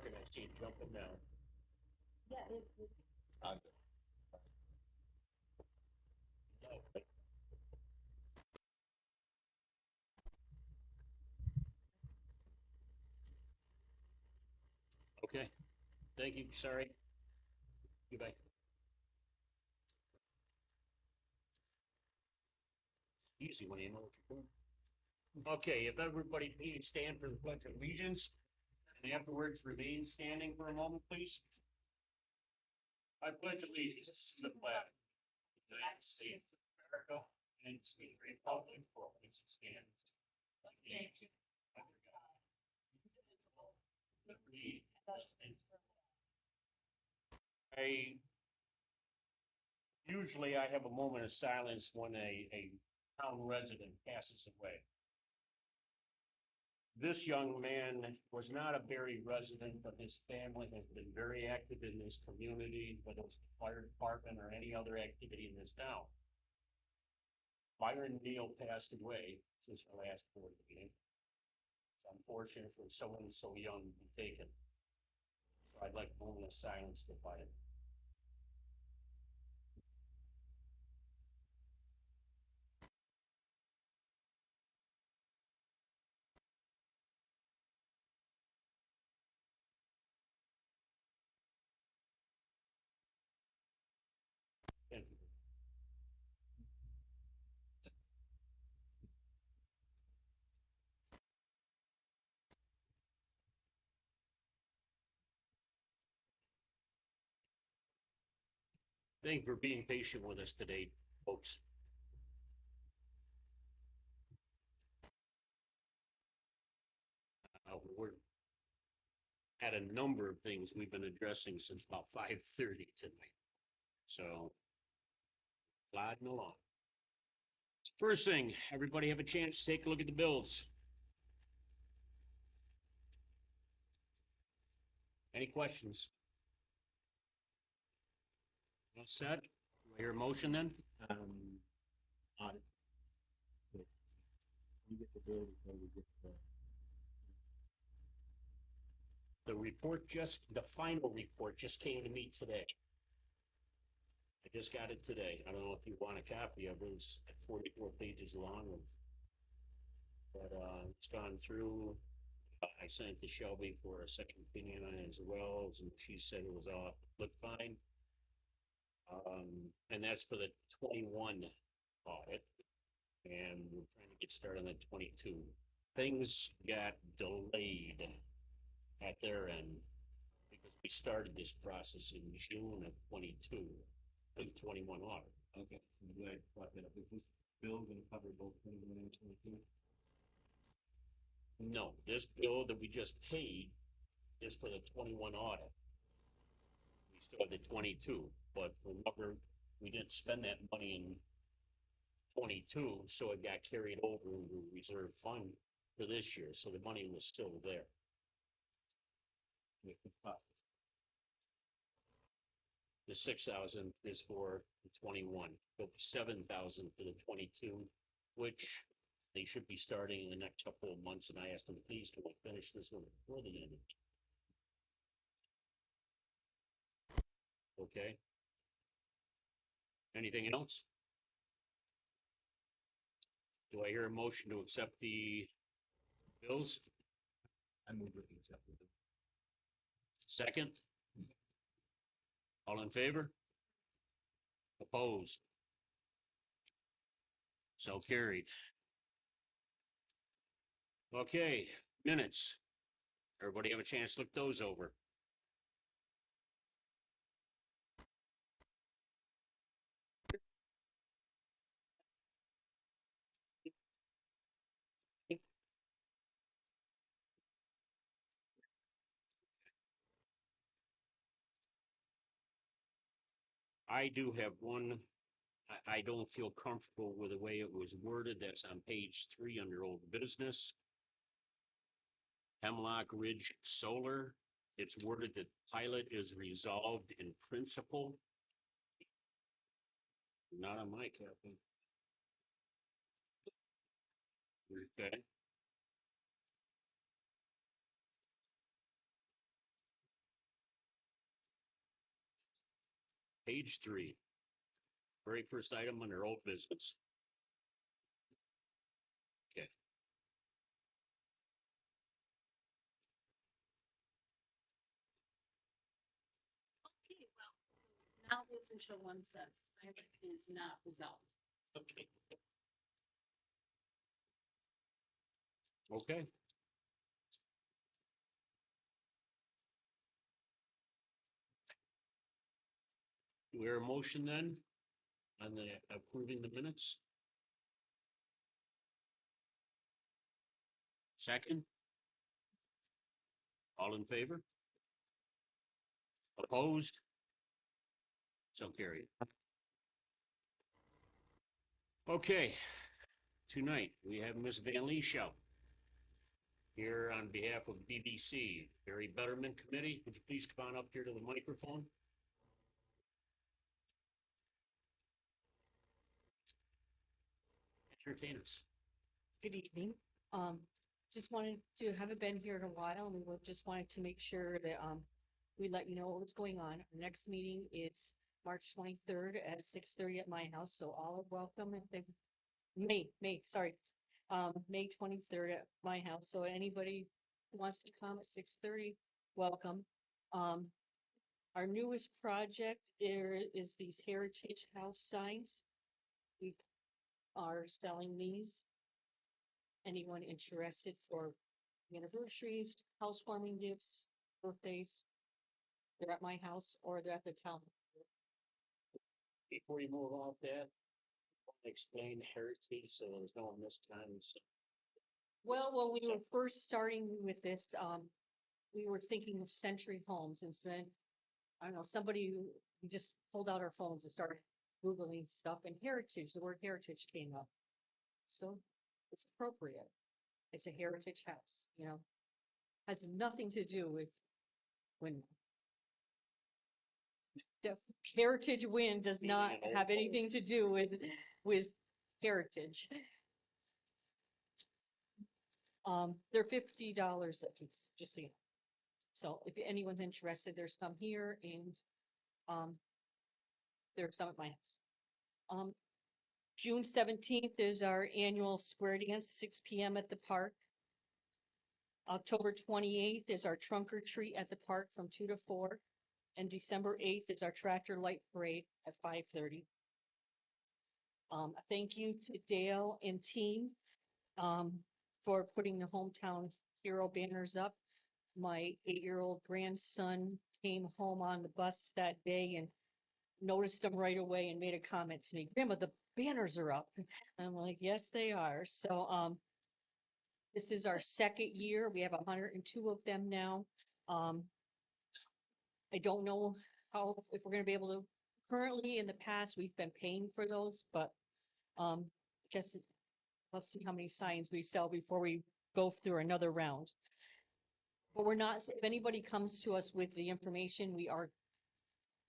working, I see it jumping now. Yeah, I'm good. Okay, thank you, sorry. Goodbye. Easy when you know what you're doing. Okay, if everybody please stand for the pledge of allegiance, and afterwards remain standing for a moment, please. I pledge allegiance to the flag of the United States of America and to the republic for which it stands, one nation, under God, indivisible, with liberty and justice for all. Usually I have a moment of silence when a town resident passes away. This young man was not a Berry resident, but his family has been very active in this community, whether it's the fire department or any other activity in this town. Byron Neal passed away since the last board meeting. It's unfortunate for someone so young to be taken. So I'd like a moment of silence to Byron. Thank you. Thank you for being patient with us today, folks. We're at a number of things we've been addressing since about 5:30 tonight. So, plodding along. First thing, everybody have a chance to take a look at the bills. Any questions? All set? Do I hear a motion then? Audit. We get the bill before we get The report the final report just came to me today. I just got it today. I don't know if you want a copy of it. It's 44 pages long. But it's gone through. I sent it to Shelby for a second opinion on it as well, and she said it was all looked fine. And that's for the 21 audit. And we're trying to get started on the 22. Things got delayed at their end because we started this process in June of 22 with 21 audit. Okay, so I'm glad you brought that up. Is this bill gonna cover both 21 and 22? No, this bill that we just paid is for the 21 audit. We still have the 22, but remember, we didn't spend that money in 22, so it got carried over into the reserve fund for this year, so the money was still there. With the process. The 6,000 is for the 21, but 7,000 for the 22, which they should be starting in the next couple of months. And I asked them, please, can we finish this one before the end? Okay. Anything else? Do I hear a motion to accept the bills? I move with the acceptance. Second? All in favor? Opposed? So carried. Okay, minutes. Everybody have a chance to look those over. I do have one. I don't feel comfortable with the way it was worded. That's on page 3 under old business. Hemlock Ridge Solar. It's worded that pilot is resolved in principle. Not on my copy. Okay. Page 3. Very first item under old business. Okay. Okay, well, now the official one says, it is not resolved. Okay. Okay. Do we hear a motion then on the approving the minutes? Second? All in favor? Opposed? So carried. Okay, tonight we have Ms. Van Lee Shout here on behalf of BBC, Berry Betterment Committee. Would you please come on up here to the microphone? Entertain us. Good evening. Just wanted to, haven't been here in a while, and we just wanted to make sure that, we let you know what's going on. Our next meeting is March 23rd at 6:30 at my house, so all are welcome if they, May 23rd at my house, so anybody who wants to come at 6:30, welcome. Our newest project is these Heritage House signs. We are selling these. Anyone interested for anniversaries, housewarming gifts, birthdays, they're at my house or they're at the town. Before you move off that, explain heritage so there's no mistimes. Well, when we were first starting with this, we were thinking of Century Homes and said, I don't know, we just pulled out our phones and started Googling stuff, and heritage, the word heritage came up. So it's appropriate. It's a heritage house, you know, has nothing to do with when the heritage wind does Meaning not an old have home. anything to do with heritage. They're $50 a piece, just so you know. So if anyone's interested, there's some here and, there's some at my house. June 17th is our annual square dance, 6 PM at the park. October 28th is our trunk or treat at the park from 2 to 4. And December 8th is our tractor light parade at 5:30. Thank you to Dale and team, for putting the hometown hero banners up. My 8-year-old grandson came home on the bus that day and noticed them right away and made a comment to me, Grandma, the banners are up. I'm like, yes, they are. So, this is our second year. We have 102 of them now. I don't know if we're gonna be able to, currently in the past, we've been paying for those, but, guess let's see how many signs we sell before we go through another round. But we're not, if anybody comes to us with the information, we are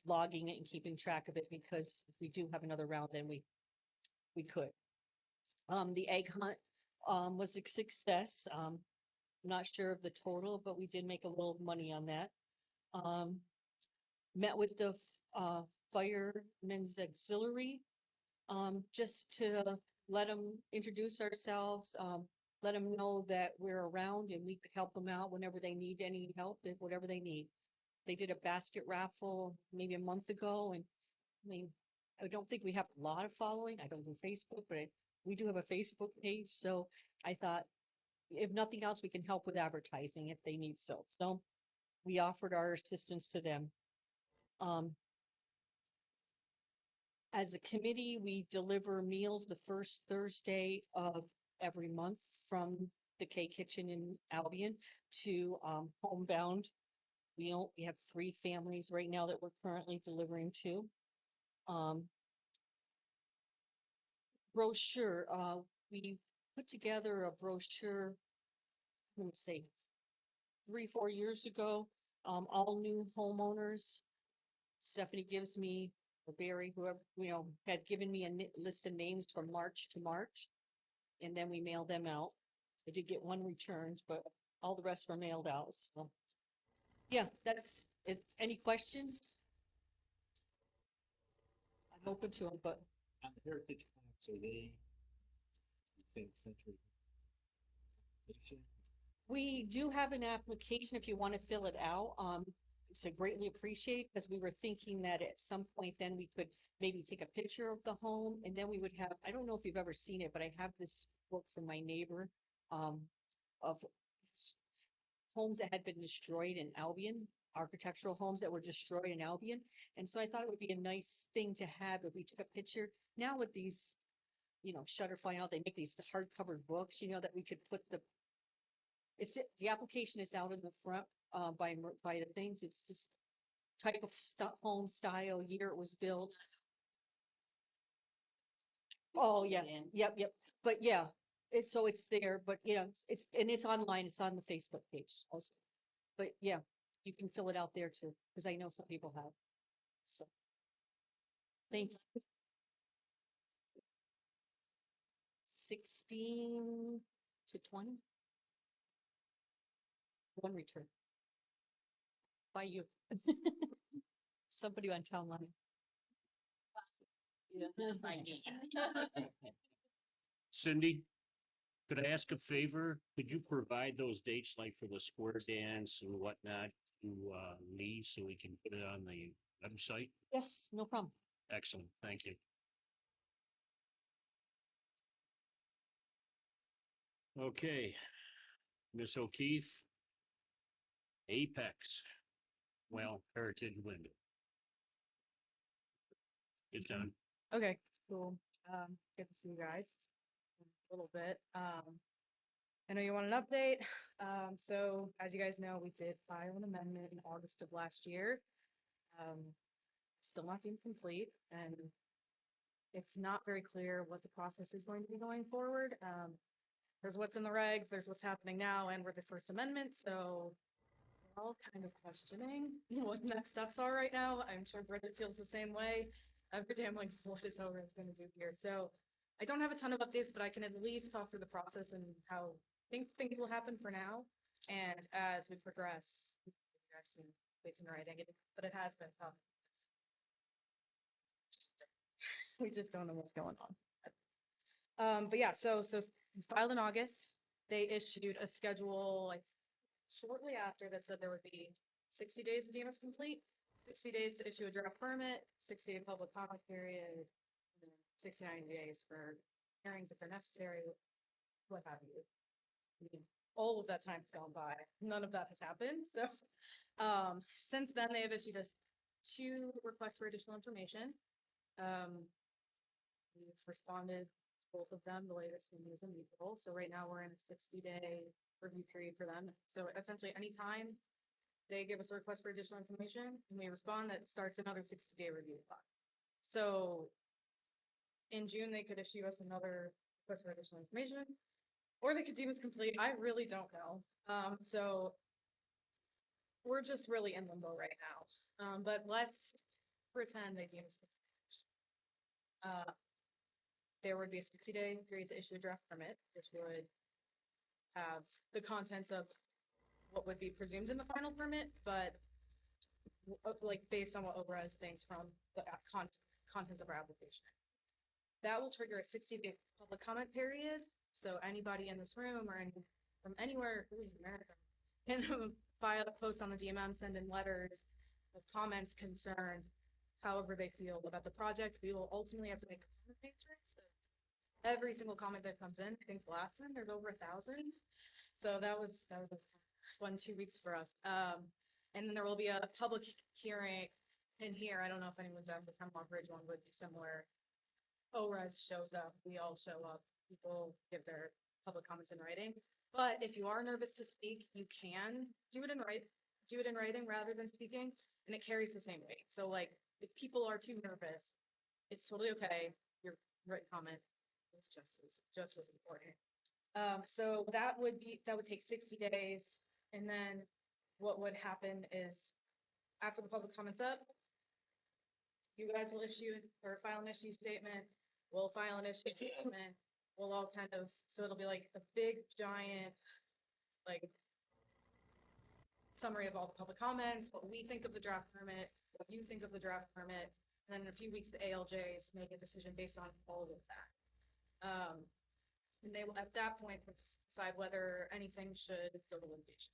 logging it and keeping track of it, because if we do have another round, then we could. The egg hunt, was a success. Not sure of the total, but we did make a little money on that. Met with the, Firemen's Auxiliary, just to let them introduce ourselves, let them know that we're around and we could help them out whenever they need any help, whatever they need. They did a basket raffle maybe a month ago, and I mean, I don't think we have a lot of following. I don't do Facebook, but we do have a Facebook page, so I thought if nothing else, we can help with advertising if they need so. So we offered our assistance to them. As a committee, we deliver meals the first Thursday of every month from the K Kitchen in Albion to Homebound. We have 3 families right now that we're currently delivering to. Brochure, we put together a brochure, let me say, 3-4 years ago, all new homeowners. Stephanie gives me, or Barry, whoever, had given me a list of names from March to March. And then we mailed them out. I did get 1 returned, but all the rest were mailed out, so. Yeah, that's it. Any questions? I'm open to them, but On the heritage plans, are they, you say it's century? we do have an application if you want to fill it out. So greatly appreciate, because we were thinking that at some point then we could maybe take a picture of the home, and then we would have, I don't know if you've ever seen it, but I have this book from my neighbor, of s- homes that had been destroyed in Albion, architectural homes that were destroyed in Albion. And so I thought it would be a nice thing to have if we took a picture. Now with these, Shutterfly, out, they make these hardcover books, that we could put the application is out in the front, by the things. It's just type of home style, year it was built. Oh, yeah, yep. But yeah, it's there, but it's online, it's on the Facebook page also. But yeah, you can fill it out there too, because I know some people have. So. Thank you. 16 to 20. One return. By you. Somebody on town line. Cindy, could I ask a favor? Could you provide those dates like for the square dance and whatnot to Lee so we can put it on the website? Yes, no problem. Excellent, thank you. Okay, Miss O'Keefe. Apex. Well, Heritage Window. It's done. Okay, cool. Good to see you guys. A little bit. I know you want an update. So as you guys know, we did file an amendment in August of last year. Still not deemed complete, and it's not very clear what the process is going to be going forward. There's what's in the regs, there's what's happening now, and we're the First Amendment, so we're all kind of questioning what next steps are right now. I'm sure Bridget feels the same way. Every day I'm like, what is ORAS gonna do here? So I don't have a ton of updates, but I can at least talk through the process and how I think things will happen for now. And as we progress, you guys can wait in writing it, but it has been tough. We just don't know what's going on. But yeah, so we filed in August. They issued a schedule like shortly after that said there would be 60 days to deem us complete, 60 days to issue a draft permit, 60-day public comment period, and then 69 days for hearings if they're necessary, what have you. I mean, all of that time's gone by. None of that has happened. So since then they have issued us 2 requests for additional information. We've responded to both of them. The latest one was in April. So right now we're in a 60-day review period for them. So essentially anytime they give us a request for additional information and we respond, that starts another 60-day review clock. So in June, they could issue us another request for additional information, or they could deem us complete. I really don't know. So we're just really in limbo right now. But let's pretend they deem us complete. There would be a 60-day period to issue a draft permit, which would have the contents of what would be presumed in the final permit, but like based on what ORAS thinks from the contents of our application. That will trigger a 60-day public comment period. So anybody in this room or from anywhere really in America can file a post on the DMM, send in letters of comments, concerns, however they feel about the project. We will ultimately have to make a comment matrix of every single comment that comes in. I think the last time there's over 1,000. So that was a fun 2 weeks for us. And then there will be a public hearing in here. I don't know if anyone's at the Hemlock Ridge one would be similar. ORAS shows up, we all show up, people give their public comments in writing. But if you are nervous to speak, you can do it in writing rather than speaking, and it carries the same weight. So like if people are too nervous, it's totally okay. Your written comment is just as important. So that would take 60 days. And then what would happen is after the public comments up, you guys will file an issue statement. We'll file an issue statement. We'll all so it'll be like a big giant, like summary of all the public comments, what we think of the draft permit, what you think of the draft permit. And then in a few weeks, the ALJs make a decision based on all of that. And they will, at that point, decide whether anything should go to litigation.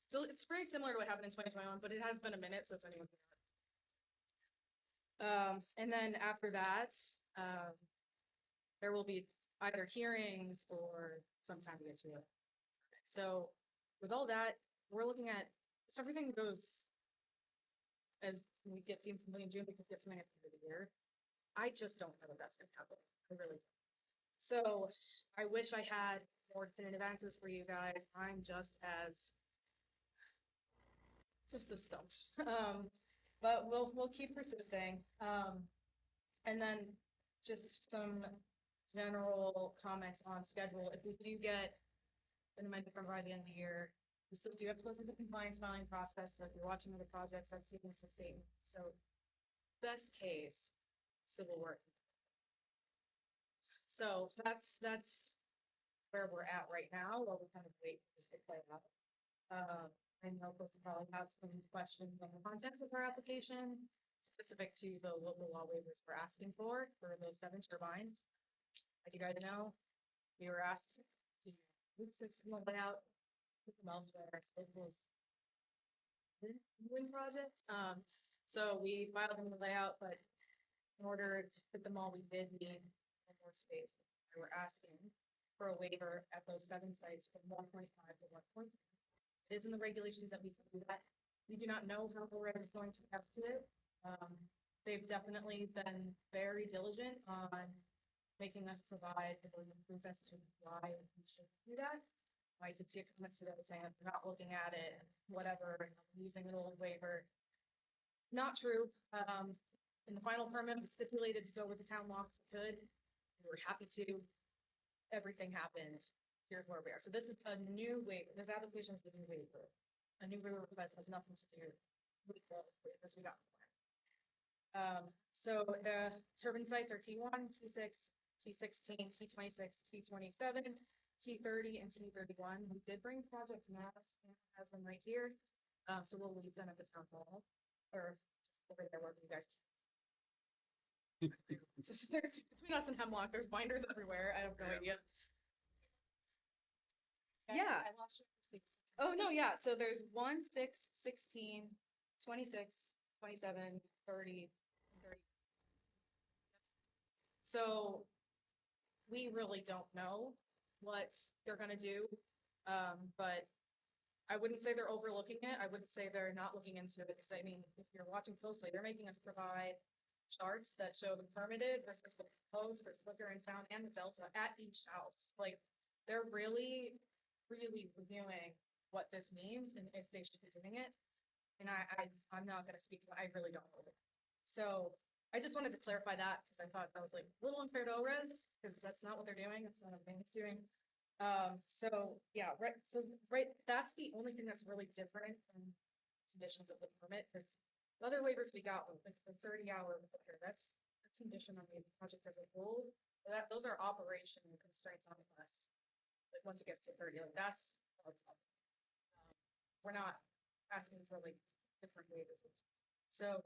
So it's very similar to what happened in 2021, but it has been a minute, so if anyone. And then after that, there will be either hearings or some time to get to it. So with all that, we're looking at, if everything goes as we get to in June, we could get something at the end of the year. I just don't know if that's gonna happen. I really don't. So I wish I had more definitive answers for you guys. I'm just as stumped. But we'll keep persisting. And then just some general comments on schedule. If we do get an amendment from by the end of the year, we still do have to go through the compliance filing process. So if you're watching other projects, that's taking 6 to 8 months. So best case, civil work. So that's where we're at right now, while we kind of wait for this to play out. I know folks will probably have some questions on the contents of our application, specific to the local law waivers we're asking for those 7 turbines. As you guys know, we were asked to move 6 from the layout, put them elsewhere. It was a wind project. So we filed them in the layout, but in order to put them all, we did need more space. We were asking for a waiver at those 7 sites from 1.5 to 1.3. It is in the regulations that we can do that. We do not know how the res is going to react to it. They've definitely been very diligent on making us provide the proof as to why we should do that. I did see a comment today saying they're not looking at it, whatever, using an old waiver. Not true. In the final permit, we stipulated to go with the town locks. We could. We were happy to. Everything happened. Here's where we are. So this is a new waiver. This application is a new waiver. A new waiver request has nothing to do with the waivers we got. So the turbine sites are T1, T6, T16, T26, T27, T30, and T31. We did bring project maps, and it has them right here. So we'll leave them at the town hall, or just over there where you guys can. There's between us and Hemlock, there's binders everywhere. I have no idea. Yeah. I lost your receipts. Oh, no, yeah, so there's 1, 6, 16, 26, 27, 30, 30. So we really don't know what they're gonna do, but I wouldn't say they're overlooking it. I wouldn't say they're not looking into it, because I mean, if you're watching closely, they're making us provide charts that show the permitted versus the proposed for flicker and sound and the delta at each house. Like, they're really reviewing what this means and if they should be doing it. And I'm not gonna speak, I really don't know. So I just wanted to clarify that, because I thought that was like a little unfair to ORES, because that's not what they're doing. That's not what it's doing. So yeah, right. So that's the only thing that's really different from conditions of the permit, because the other waivers we got with the 30-hour flicker, that's a condition on the project as a whole. Those are operation constraints on us. Like once it gets to 30, like that's we're not asking for like different waivers. So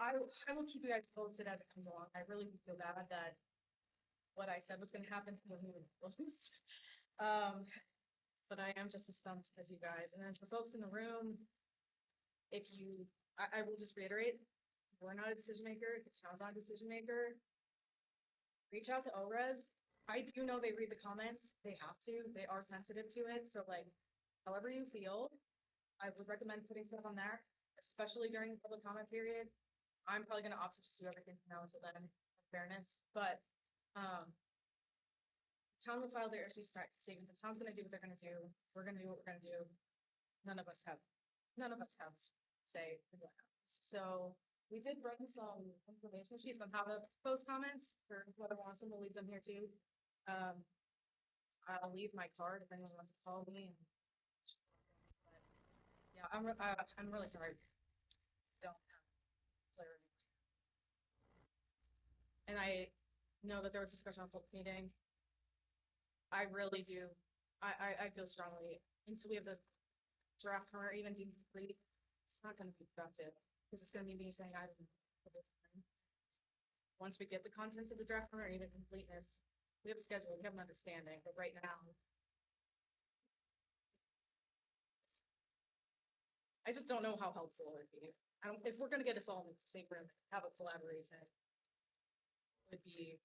I will keep you guys posted as it comes along. I really feel bad that what I said was going to happen wasn't even close. But I am just as stumped as you guys. And then for folks in the room, I will just reiterate, we're not a decision maker. The town's not a decision maker. Reach out to ORES. I do know they read the comments. They have to. They are sensitive to it. So like, however you feel, I would recommend putting stuff on there, especially during the public comment period. I'm probably going to opt to just do everything from now until then, in fairness. But the town will file their issue statement. The town's going to do what they're going to do. We're going to do what we're going to do. None of us have say in what happens. So we did bring some information sheets on how to post comments for whoever wants them. We'll leave them here too. I'll leave my card if anyone wants to call me. But yeah, I'm really sorry. Don't have clarity. And I know that there was discussion on public meeting. I really do. I feel strongly until we have the draft or even deemed complete, it's not going to be productive, because it's going to be me saying I at this time. Once we get the contents of the draft permit or even completeness, we have a schedule, we have an understanding, but right now. I just don't know how helpful it would be. If we're gonna get us all in the same room, have a collaboration. Would be.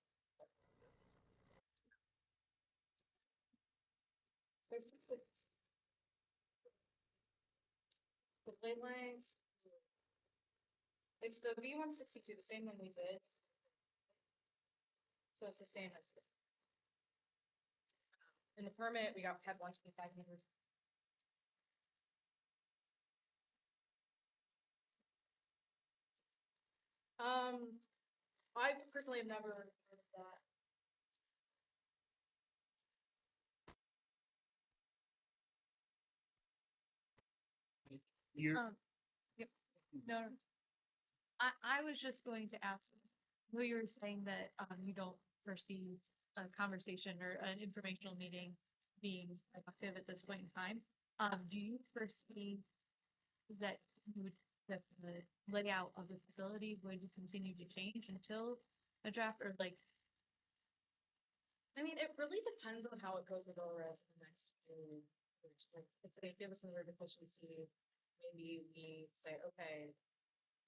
The blade lines. It's the V162, the same one we did. So it's the same as. In the permit, we had 125 meters. I personally have never heard of that. You're, Yep. No, no. I was just going to ask, who you were saying that, you don't foresee a conversation or an informational meeting being effective at this point in time. Do you foresee that you would, that the layout of the facility would continue to change until a draft or like? I mean, it really depends on how it goes with ORS in the next few weeks. Like, if they give us another deficiency, maybe we say, okay.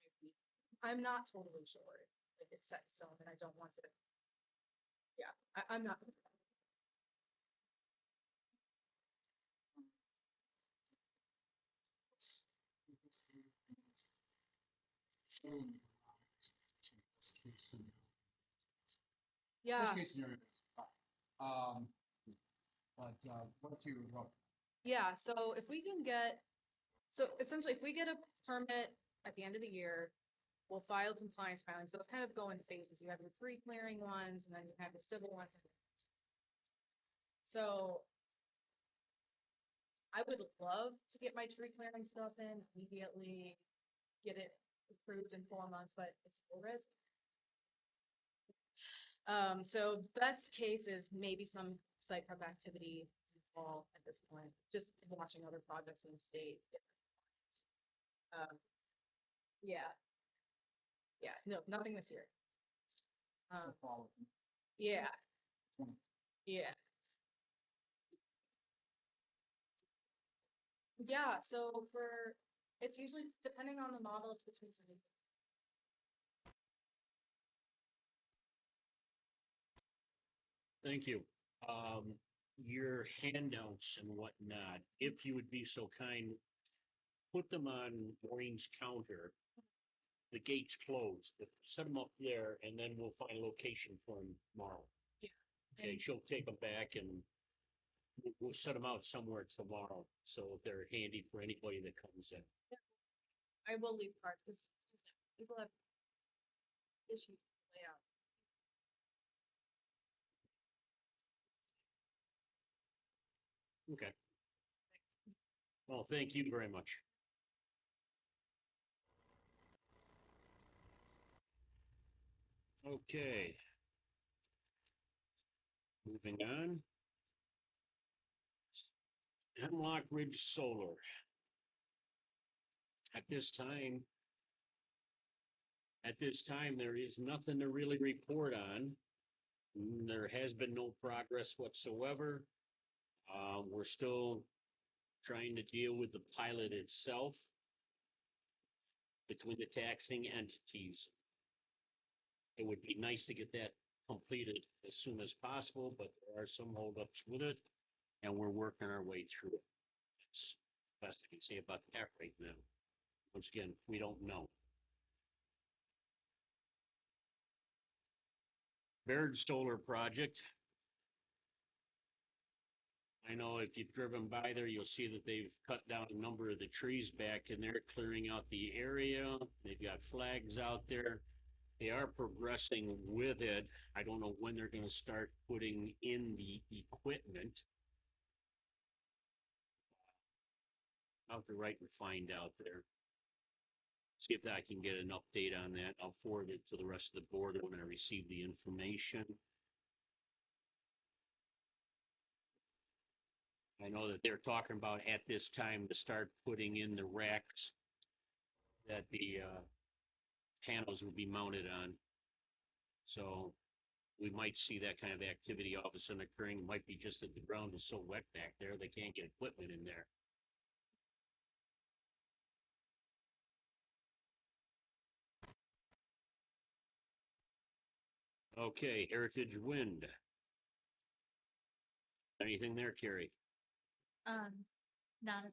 Maybe, I'm not totally sure. Like, it's set in stone and I don't want to. Yeah, I'm not. Yeah. Worst case scenario. What's your rough? Yeah, so if we can get, so essentially, if we get a permit at the end of the year, we'll file compliance filing, so it's kind of go in phases, you have your pre-clearing ones, and then you have your civil ones. So. I would love to get my tree clearing stuff in immediately, get it approved in 4 months, but it's full risk. So best case is maybe some site prep activity in the fall at this point, just watching other projects in the state. Yeah. Yeah, no, nothing this year. Yeah. Yeah. Yeah, so it's usually, depending on the model, it's between 70. thank you. Your handouts and whatnot, if you would be so kind, put them on Maureen's counter. The gate's closed, but set them up there and then we'll find a location for them tomorrow. Yeah. Okay, she'll take them back and we'll set them out somewhere tomorrow, so they're handy for anybody that comes in. I will leave cards, because people have issues with the layout. Okay. Well, thank you very much. Okay. Moving on. Hemlock Ridge Solar. At this time, there is nothing to really report on. There has been no progress whatsoever. We're still trying to deal with the pilot itself between the taxing entities. It would be nice to get that completed as soon as possible, but there are some holdups with it, and we're working our way through it. That's the best I can say about that right now. Once again, we don't know. Baird Solar Project. I know if you've driven by there, you'll see that they've cut down a number of the trees back and they're clearing out the area. They've got flags out there. They are progressing with it. I don't know when they're gonna start putting in the equipment. I'll have to write and find out there. See if I can get an update on that. I'll forward it to the rest of the board when I receive the information. I know that they're talking about at this time to start putting in the racks that the panels will be mounted on. So we might see that kind of activity all of a sudden occurring. It might be just that the ground is so wet back there, they can't get equipment in there. Okay, Heritage Wind. Anything there, Carrie? Not,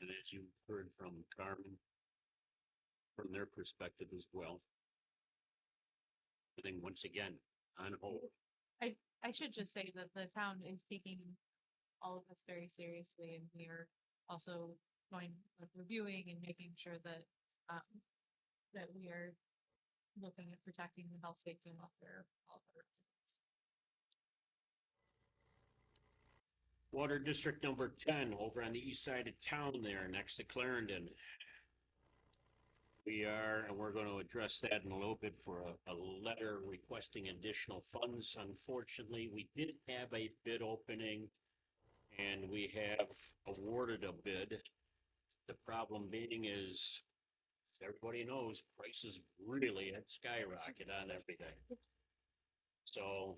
And as you heard from Carmen, from their perspective as well. I think once again, on hold. I should just say that the town is taking all of this very seriously, and we are also going, reviewing and making sure that, that we are looking at protecting the health, safety, and welfare of all of our residents. Water District number 10 over on the east side of town there, next to Clarendon. And we're going to address that in a little bit for a letter requesting additional funds. Unfortunately, we did have a bid opening and we have awarded a bid. The problem being is, as everybody knows, prices really had skyrocketed on everything. So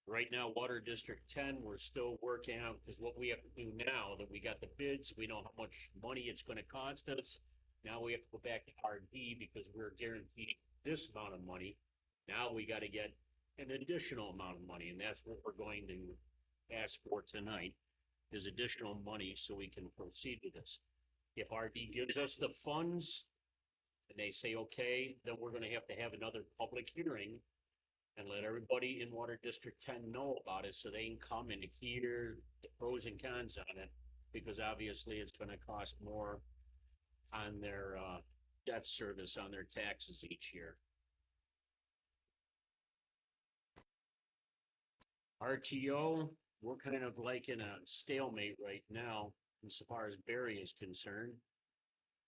right now, Water District 10, we're still working out, because what we have to do now that we got the bids, we know how much money it's going to cost us. Now we have to go back to RD because we're guaranteed this amount of money. Now we got to get an additional amount of money, and that's what we're going to ask for tonight, is additional money so we can proceed with this. If RD gives us the funds and they say, okay, then we're going to have another public hearing and let everybody in Water District 10 know about it so they can come and hear the pros and cons on it, because obviously it's going to cost more on their debt service on their taxes each year. RTO, we're kind of like in a stalemate right now as far as Barry is concerned,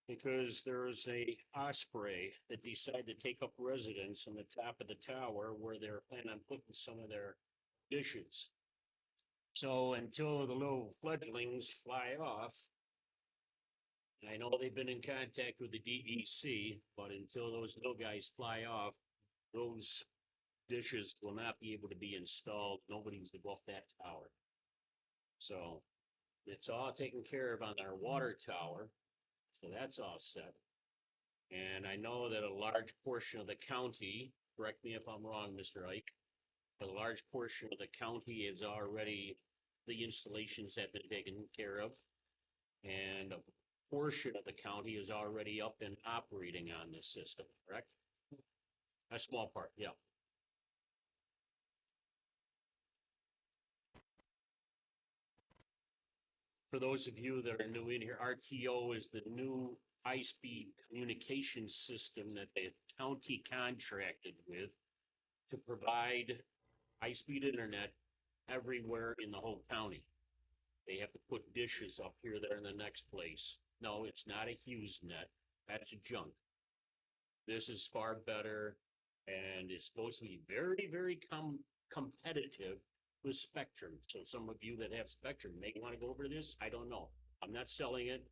because there's a Osprey that decided to take up residence on the top of the tower where they're planning on putting some of their dishes. So until the little fledglings fly off, I know they've been in contact with the DEC, but until those little guys fly off, those dishes will not be able to be installed. Nobody's to go up that tower. So it's all taken care of on our water tower. So that's all set. And I know that a large portion of the county, correct me if I'm wrong, Mr. Ike, but a large portion of the county is already, the installations have been taken care of. And a portion of the county is already up and operating on this system, correct? A small part, yeah. For those of you that are new in here, RTO is the new high-speed communication system that the county contracted with to provide high-speed internet everywhere in the whole county. They have to put dishes up here, there, in the next place. No, it's not a HughesNet. That's junk. This is far better, and it's supposed to be very, very competitive with Spectrum. So some of you that have Spectrum may want to go over this. I don't know. I'm not selling it,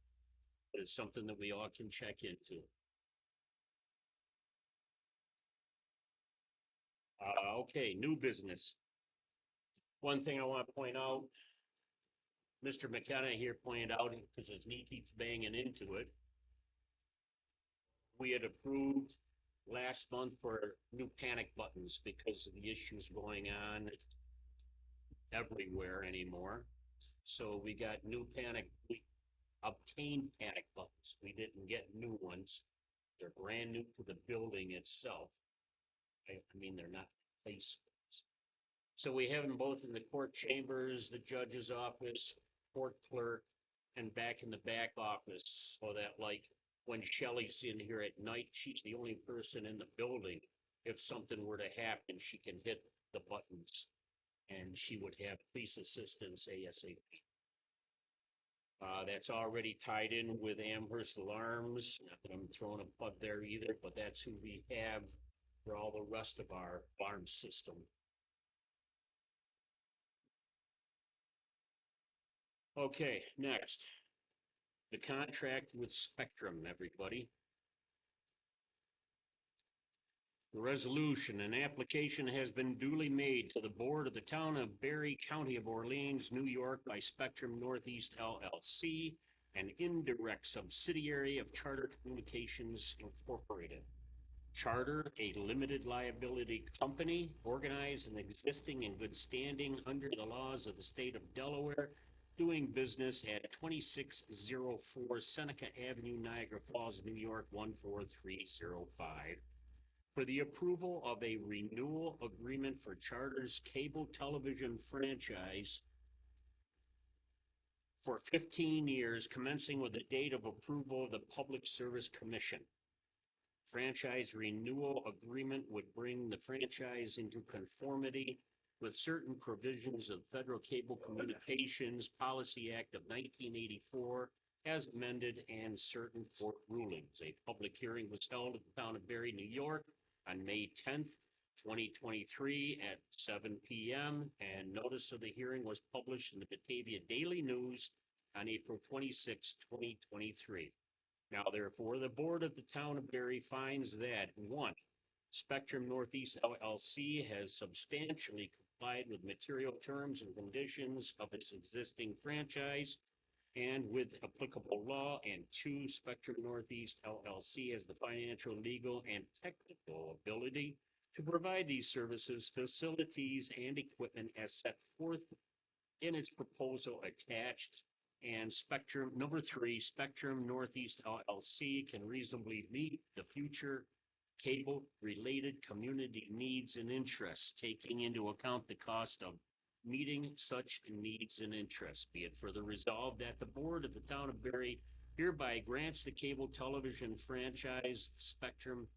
but it's something that we all can check into. Okay, new business. One thing I want to point out, Mr. McKenna here pointed out, because his knee keeps banging into it, we had approved last month for new panic buttons because of the issues going on everywhere anymore. So we got we obtained panic buttons. We didn't get new ones. They're brand new to the building itself. I mean, they're not place. So we have them both in the court chambers, the judge's office, court clerk, and back in the back office, so that like when Shelley's in here at night, she's the only person in the building. If something were to happen, she can hit the buttons and she would have police assistance ASAP. That's already tied in with Amherst Alarms. Not that I'm throwing a plug there either, but that's who we have for all the rest of our alarm system. Okay, next. the contract with Spectrum, everybody. The resolution, an application has been duly made to the board of the town of Berry, County of Orleans, New York by Spectrum Northeast LLC, an indirect subsidiary of Charter Communications Incorporated. Charter, a limited liability company, organized and existing in good standing under the laws of the state of Delaware, doing business at 2604 Seneca Avenue, Niagara Falls, New York, 14305. For the approval of a renewal agreement for Charter's cable television franchise for 15 years, commencing with the date of approval of the Public Service Commission. Franchise renewal agreement would bring the franchise into conformity with certain provisions of Federal Cable Communications Policy Act of 1984 as amended and certain court rulings. A public hearing was held at the town of Berry, New York on May 10th, 2023 at 7 p.m. and notice of the hearing was published in the Batavia Daily News on April 26, 2023. Now, therefore, the board of the town of Berry finds that 1, Spectrum Northeast LLC has substantially complied with material terms and conditions of its existing franchise and with applicable law, and 2, Spectrum Northeast LLC has the financial, legal, and technical ability to provide these services, facilities, and equipment as set forth in its proposal attached. And Spectrum, number 3, Spectrum Northeast LLC can reasonably meet the future cable-related community needs and interests, taking into account the cost of meeting such needs and interests. Be it further resolved that the board of the town of Berry hereby grants the cable television franchise Spectrum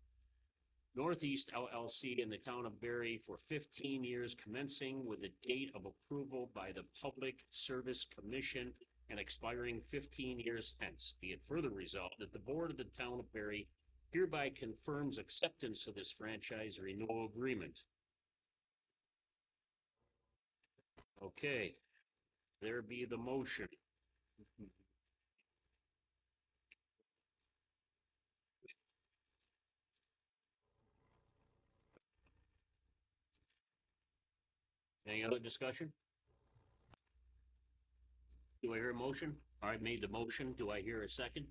Northeast LLC in the town of Berry for 15 years, commencing with the date of approval by the Public Service Commission and expiring 15 years hence. Be it further resolved that the board of the town of Berry hereby confirms acceptance of this franchise renewal agreement. Okay, there be the motion. Any other discussion? Do I hear a motion? I made the motion. Do I hear a second?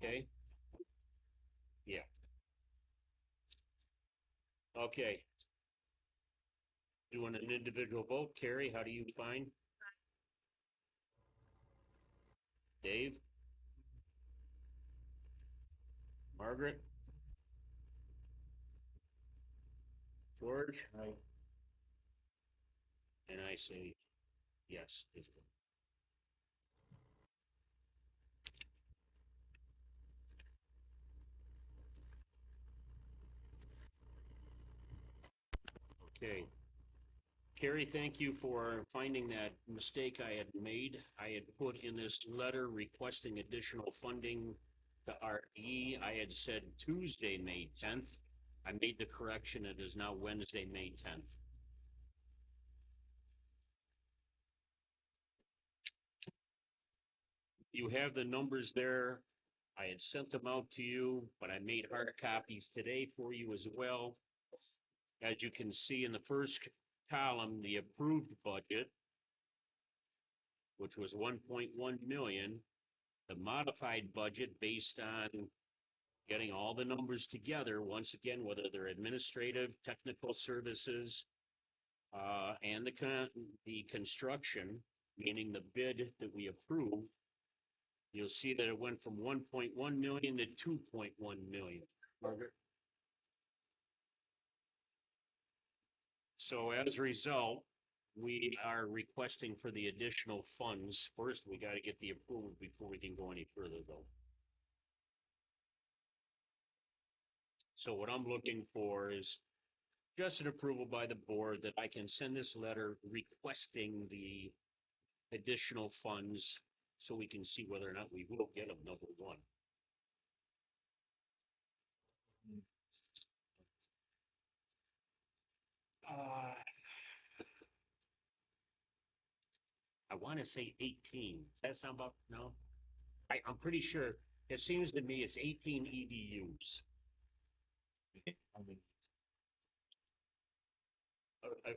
Okay. Yeah. Okay. Doing an individual vote. Carrie, how do you find? Dave? Margaret? George? Aye. And I say yes. Okay. Carrie, thank you for finding that mistake I had made. I had put in this letter requesting additional funding to RE. I had said Tuesday, May 10th. I made the correction. It is now Wednesday, May 10th. You have the numbers there. I had sent them out to you, but I made hard copies today for you as well. As you can see in the first column, the approved budget, which was 1.1 million, the modified budget based on getting all the numbers together, once again, whether they're administrative, technical services, and the construction, meaning the bid that we approved, you'll see that it went from 1.1 million to 2.1 million. Margaret? So as a result, we are requesting for the additional funds. First, we got to get the approval before we can go any further, though. So what I'm looking for is just an approval by the board that I can send this letter requesting the additional funds so we can see whether or not we will get them, number one. I wanna say 18. Does that sound about, no? I'm pretty sure, it seems to me it's 18 EDUs. I mean,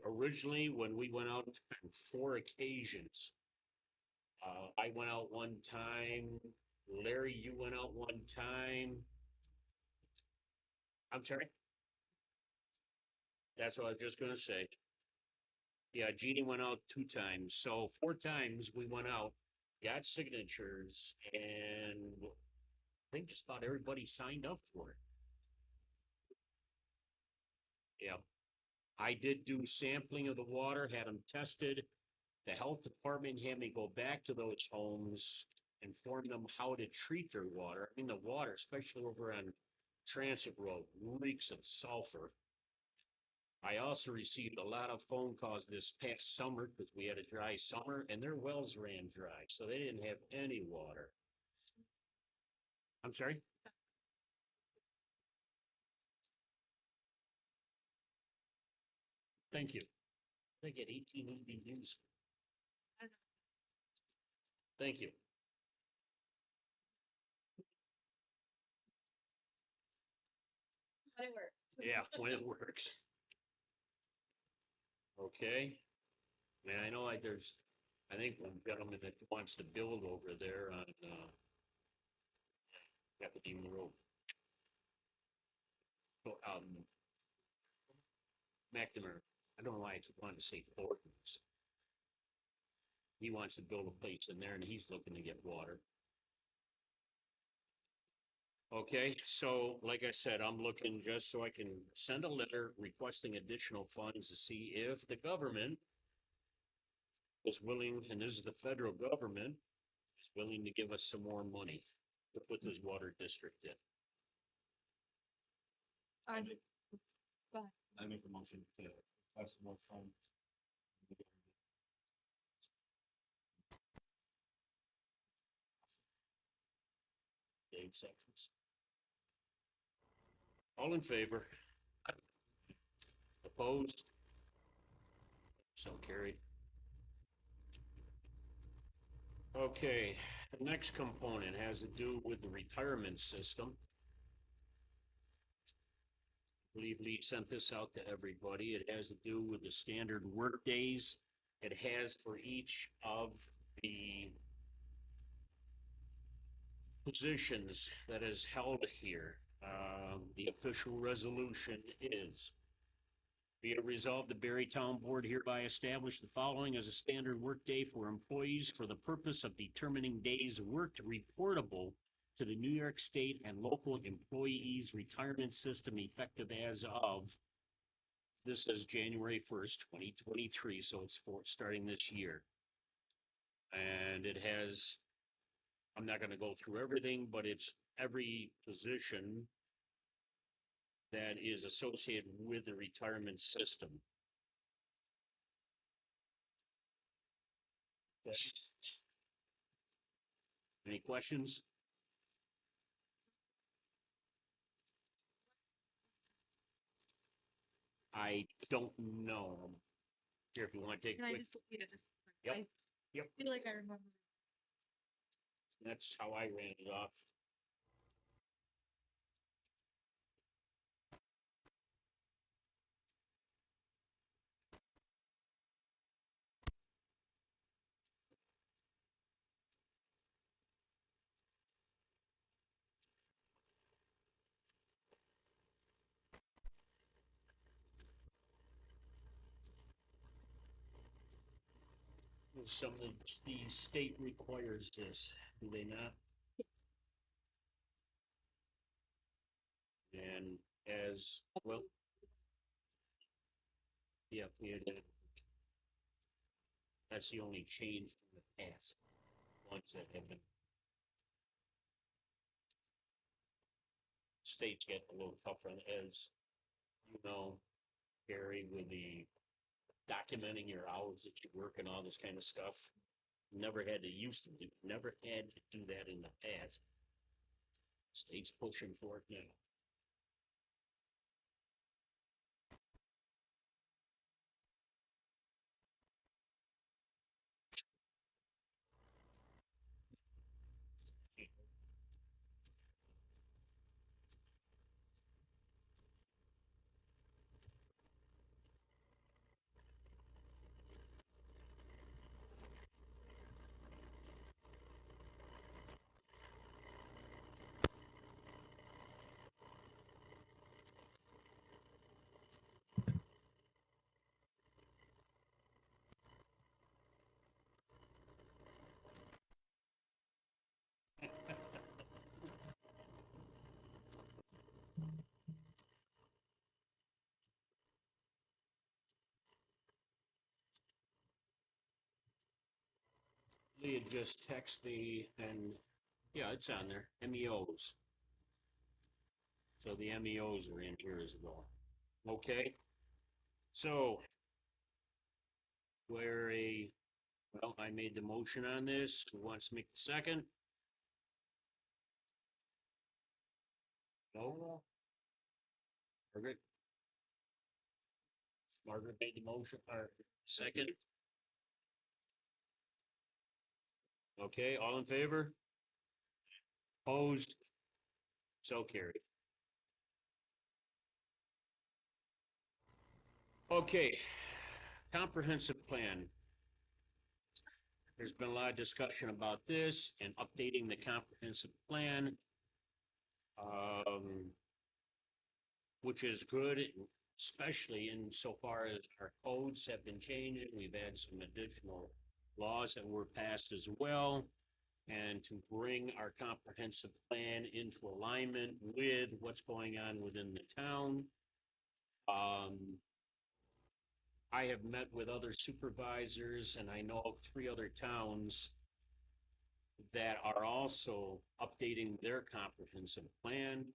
Originally, when we went out on 4 occasions, I went out one time, Larry, you went out one time. I'm sorry? That's what I was just gonna say. Yeah, Jeannie went out 2 times, so 4 times we went out, got signatures, and I think just about everybody signed up for it. Yeah. I did do sampling of the water, had them tested. The health department had me go back to those homes, inform them how to treat their water. I mean, the water, especially over on Transit Road, reeks of sulfur. I also received a lot of phone calls this past summer because we had a dry summer and their wells ran dry, so they didn't have any water. I'm sorry? Thank you. They get 18 EDUs. Thank you. But it worked. Yeah, when it works. Okay. Man, I know I think one gentleman that wants to build over there on, Capitine Road. So, McNamara, I don't know why I keep wanting to say Thornton's. He wants to build a place in there and he's looking to get water. Okay, so like I said, I'm looking just so I can send a letter requesting additional funds to see if the government is willing, and this is the federal government, is willing to give us some more money to put this water district in. I, I make a motion to request more funds. Dave seconds. All in favor? Opposed? So carried. Okay, the next component has to do with the retirement system. I believe Lee sent this out to everybody. It has to do with the standard work days. It has for each of the positions that is held here. The official resolution is: be it resolved, the Berrytown Board hereby establish the following as a standard workday for employees for the purpose of determining days worked reportable to the New York State and local employees retirement system effective as of, this is January 1st, 2023, so it's for starting this year. And it has, I'm not gonna go through everything, but it's every position that is associated with the retirement system. Any questions? I don't know. Here, if you want to take a can I quick, just, yeah, just. Yep, I yep. feel like I remember. That's how I ran it off. Some of the state requires this, do they not? And as well. Yeah, we had that. That's the only change from the past. Ones that have been. States get a little tougher as, you know, Gary, with the documenting your hours that you work and all this kind of stuff. Never had to used to do, never had to do that in the past. State's pushing for it now. somebody had just texted me and, yeah, it's on there, MEOs. So the MEOs are in here as well. Okay? So, well, I made the motion on this. Who wants to make the second? No? Margaret? Margaret made the motion, or second? Okay, all in favor? Opposed? So carried. Okay, comprehensive plan. There's been a lot of discussion about this and updating the comprehensive plan. Which is good, especially insofar as our codes have been changing. We've had some additional laws that were passed as well. And to bring our comprehensive plan into alignment with what's going on within the town. I have met with other supervisors, and I know of 3 other towns that are also updating their comprehensive plan.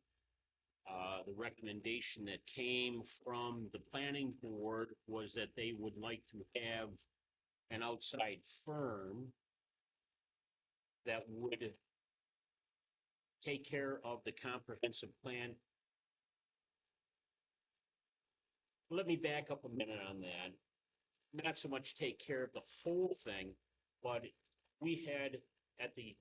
The recommendation that came from the planning board was that they would like to have an outside firm that would take care of the comprehensive plan. Let me back up a minute on that. Not so much take care of the whole thing, but we had at the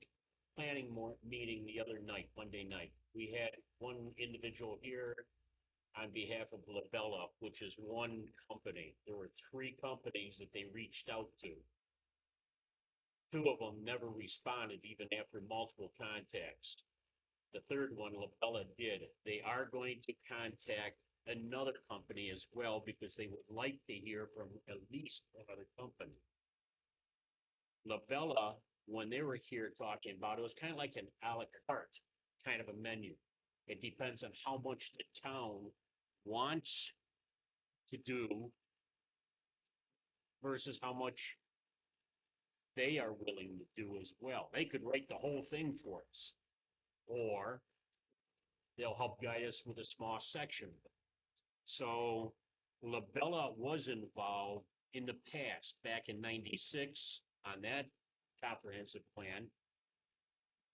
planning meeting the other night, Monday night, we had one individual here on behalf of Labella, which is one company. There were 3 companies that they reached out to. 2 of them never responded even after multiple contacts. The 3rd one, Labella, did. They are going to contact another company as well because they would like to hear from at least one other company. Labella, when they were here talking about it, was kind of like an a la carte kind of a menu. It depends on how much the town wants to do versus how much they are willing to do as well. They could write the whole thing for us, or they'll help guide us with a small section. So Labella was involved in the past, back in '96, on that comprehensive plan.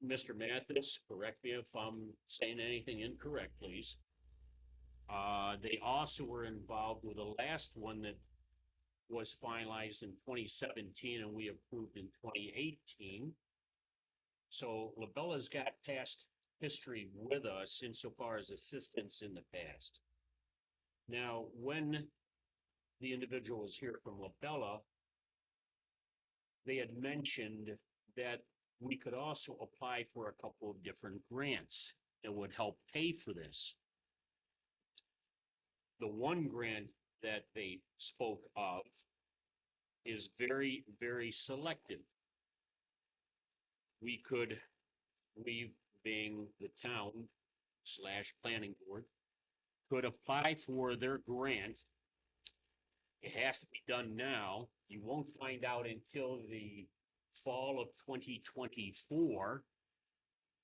Mr. Mathis, correct me if I'm saying anything incorrect, please. They also were involved with the last one that was finalized in 2017 and we approved in 2018. So Labella's got past history with us insofar as assistance in the past. Now, when the individual was here from Labella, they had mentioned that we could also apply for a couple of different grants that would help pay for this. The one grant that they spoke of is very, very selective. We being the town / planning board, could apply for their grant. It has to be done now. You won't find out until the fall of 2024.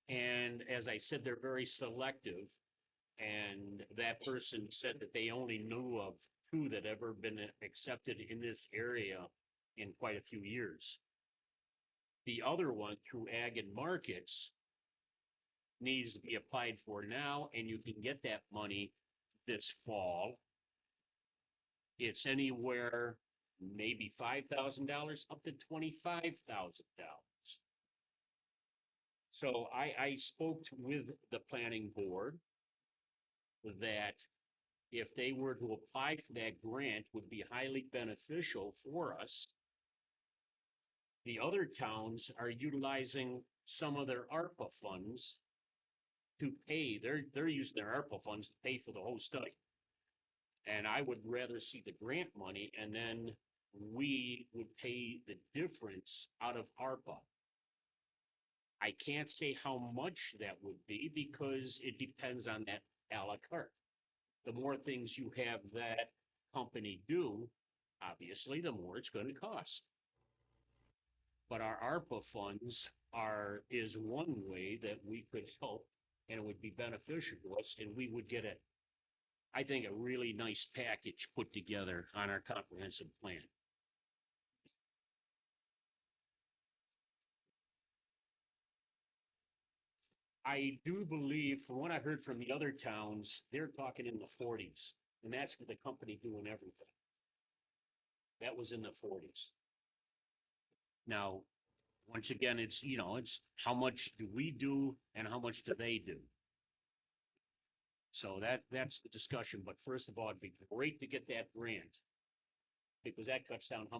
And as I said, they're very selective. And that person said that they only knew of 2 that ever been accepted in this area in quite a few years. The other one, through Ag and Markets, needs to be applied for now, and you can get that money this fall. It's anywhere maybe $5,000 up to $25,000. So I spoke with the planning board that if they were to apply for that grant would be highly beneficial for us. The other towns are utilizing some of their ARPA funds to pay. They're using their ARPA funds to pay for the whole study. And I would rather see the grant money and then we would pay the difference out of ARPA. I can't say how much that would be because it depends on that a la carte. The more things you have that company do, obviously, the more it's going to cost. But our ARPA funds is one way that we could help and it would be beneficial to us and we would get I think, a really nice package put together on our comprehensive plan. I do believe, from what I heard from the other towns, they're talking in the forties, and that's with the company doing everything. That was in the forties. Now, once again, it's, it's how much do we do and how much do they do? So that's the discussion, but first of all, it'd be great to get that grant. Because that cuts down how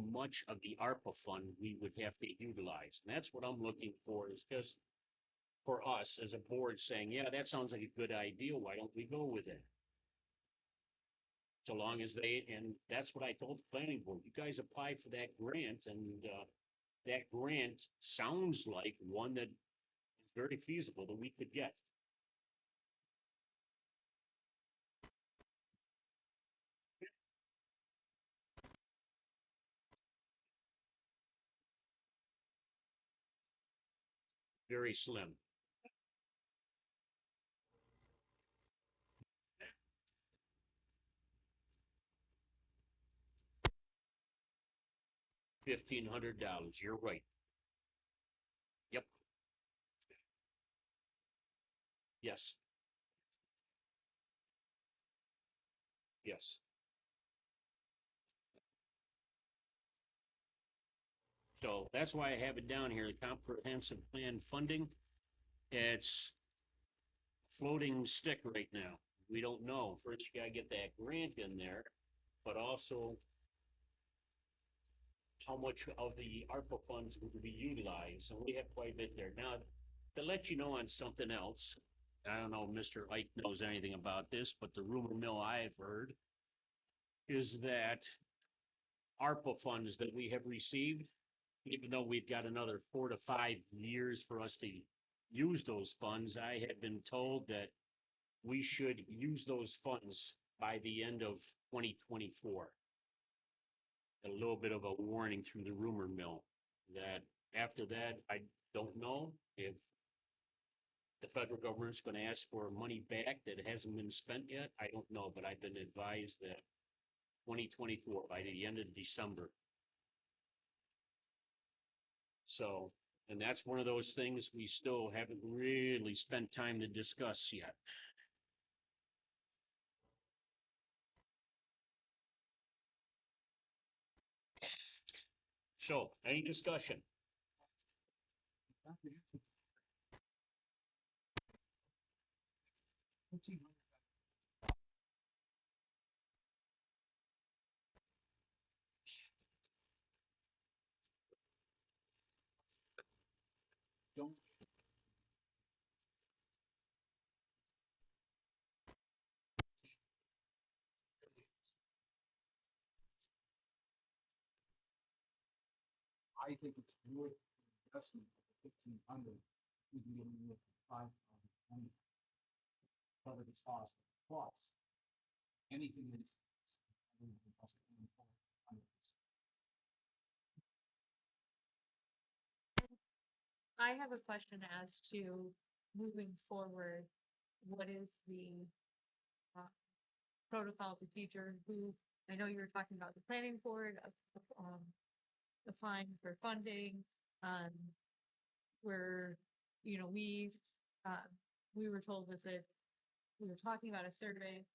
much of the ARPA fund we would have to utilize. And that's what I'm looking for, is just for us as a board saying, yeah, that sounds like a good idea. Why don't we go with it? So long as and that's what I told the planning board. You guys apply for that grant, and that grant sounds like one that is very feasible that we could get. Very slim. $1,500. You're right. Yep. Yes. Yes. So that's why I have it down here, the comprehensive plan funding. It's floating stick right now. We don't know. First, you gotta get that grant in there, but also how much of the ARPA funds would be utilized. And we have quite a bit there. Now, to let you know on something else, I don't know if Mr. Ike knows anything about this, but the rumor mill I've heard is that ARPA funds that we have received, even though we've got another 4 to 5 years for us to use those funds, I had been told that we should use those funds by the end of 2024. A little bit of a warning through the rumor mill that after that, I don't know if the federal government's going to ask for money back that hasn't been spent yet. I don't know, but I've been advised that 2024 by the end of December. So, and that's one of those things we still haven't really spent time to discuss yet. So, any discussion? Don't. I think it's worth the investment of 1,500. We can get in with 5,000. Cover this cost plus anything that's. I have a question as to moving forward, what is the protocol procedure? I know you were talking about the planning board applying for funding, where, we were told that we were talking about a survey.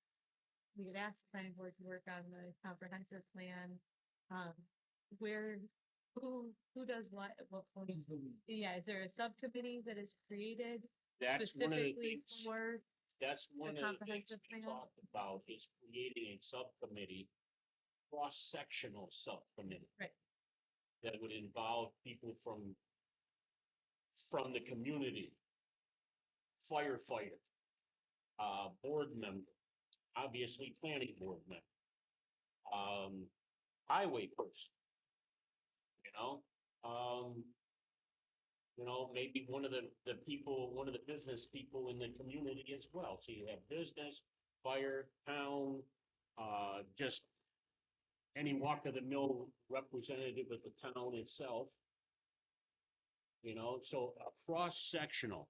We had asked the planning board to work on the comprehensive plan. Who does what at what point? Who's the lead? Yeah, is there a subcommittee that is created That's one of the specifically things. for? That's one of the things comprehensive we plan? talked about, is creating a subcommittee, cross-sectional subcommittee. Right. That would involve people from the community, firefighter, board member, obviously planning board member, highway person. Maybe one of the business people in the community as well. So you have business, fire, town, just any walk of the mill representative of the town itself. You know, so a cross-sectional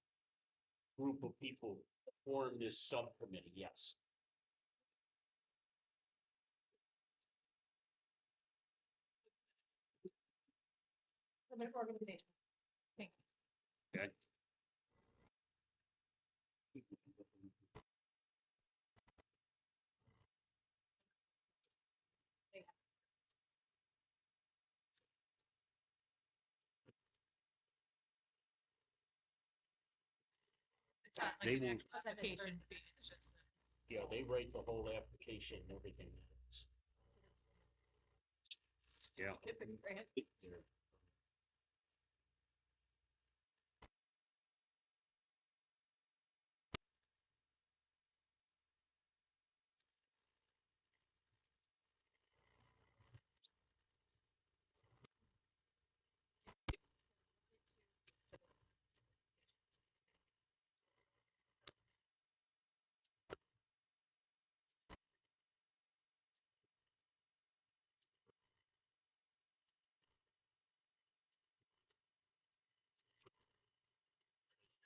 group of people form this subcommittee, yes. Organization. Okay. It's not They like an will- application fee, it's just. Yeah, they write the whole application and everything. Yeah.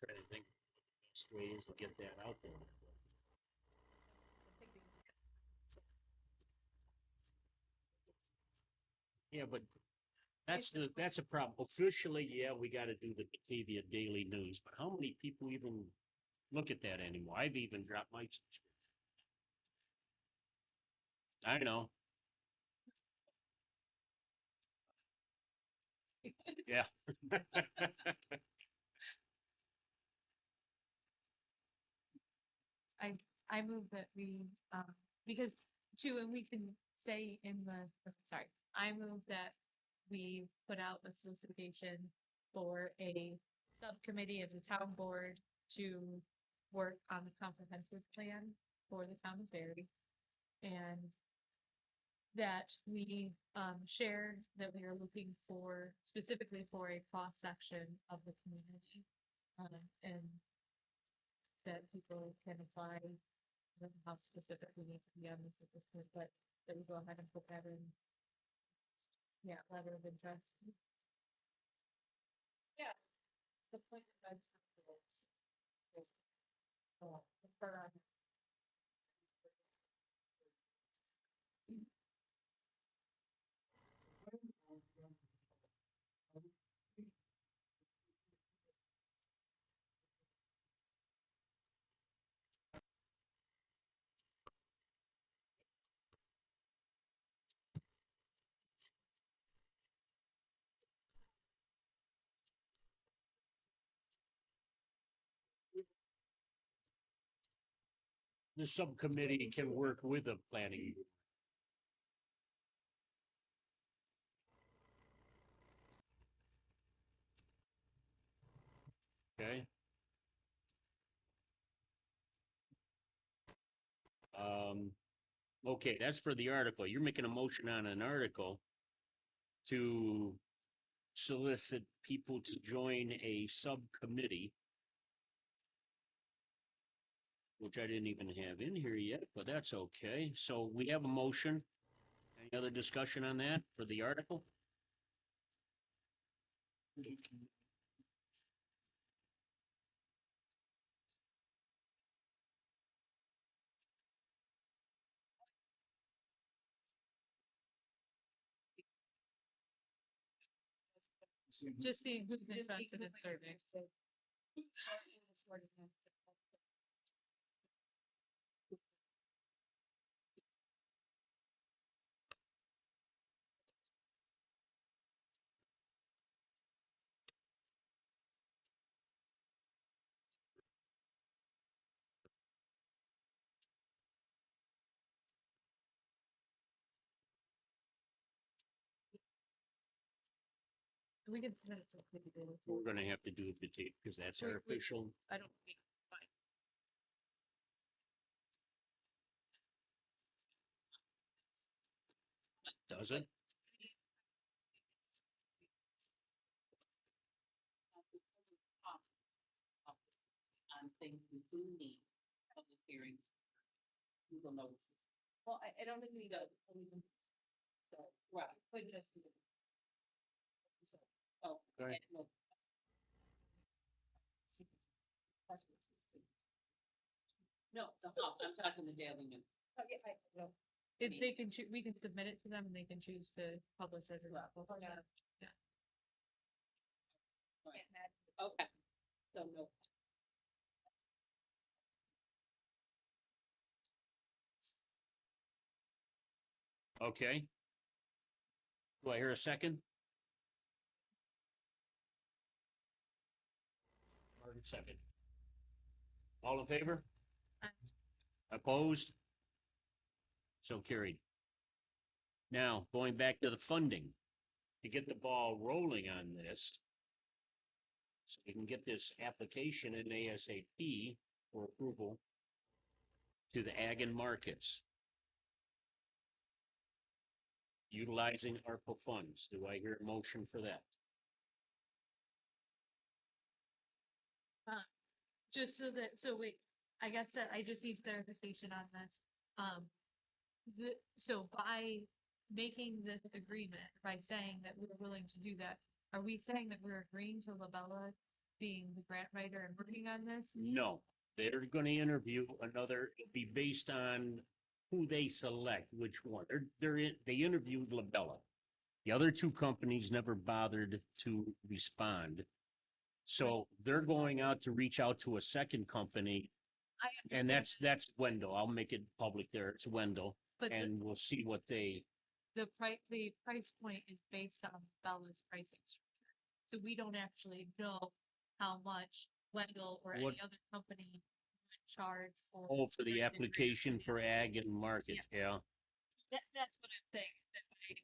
Trying to think the best way is to get that out there. Yeah, but that's a problem. Officially, yeah, we gotta do the Batavia Daily News, but how many people even look at that anymore? I've even dropped my subscription. I know. Yeah. I move that we, because too, and we can say in the, sorry, I move that we put out a solicitation for a subcommittee of the town board to work on the comprehensive plan for the town of Berry. And that we, share that we are looking for, specifically for a cross-section of the community. And that people can apply. I don't know how specific we need to be on this at this point, but that we go ahead and put that in. Yeah, letter of interest. Yeah. The point of that is. The subcommittee can work with the planning. Okay. Okay, that's for the article. You're making a motion on an article to solicit people to join a subcommittee, which I didn't even have in here yet, but that's okay. So we have a motion. Any other discussion on that for the article? Just seeing who's interested in serving. We can send it to people. We're gonna have to do it because that's our We- official. I don't think. Does it? On things we do need public hearings, Google notices. Well, I don't think we need a. So, right, could just. do it. So, oh. Right. and we'll- That's what it's- No, I'm talking the Daily News. Oh, yeah, no. If they can we can submit it to them and they can choose to publish it or not. Yeah. Yeah. Right. Okay, so no. Okay. Do I hear a second? Margaret, second. All in favor? Aye. Opposed? So carried. Now, going back to the funding, to get the ball rolling on this, so we can get this application in ASAP for approval to the ag and markets. Utilizing ARPA funds. Do I hear a motion for that? Just so that, so wait, I guess that I just need clarification on this. So by making this agreement, by saying that we're willing to do that, are we saying that we're agreeing to Labella being the grant writer and working on this? No, they're gonna interview another, it'll be based on who they select, which one. They interviewed Labella. The other two companies never bothered to respond. So they're going out to reach out to a second company, I and understand, that's Wendell. I'll make it public there. It's Wendell, but and we'll see what they, the price point is based on Bella's pricing structure. So we don't actually know how much Wendell or What- any other company would charge for. for the application for ag and market, yeah. That's what I'm saying, that I think.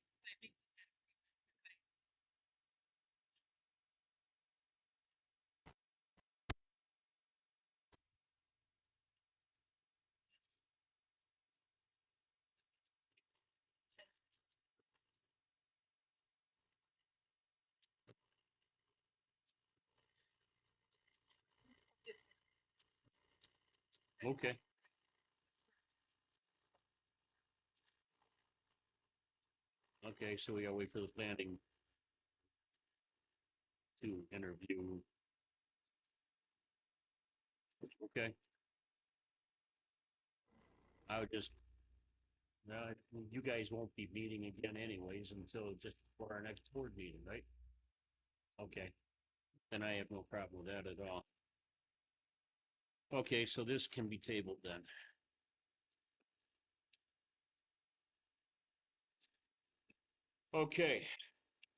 Okay. Okay, so we gotta wait for the planning to interview. Okay. I would just, no, you guys won't be meeting again anyways until just before our next board meeting, right? Okay, then I have no problem with that at all. Okay, so this can be tabled then. Okay,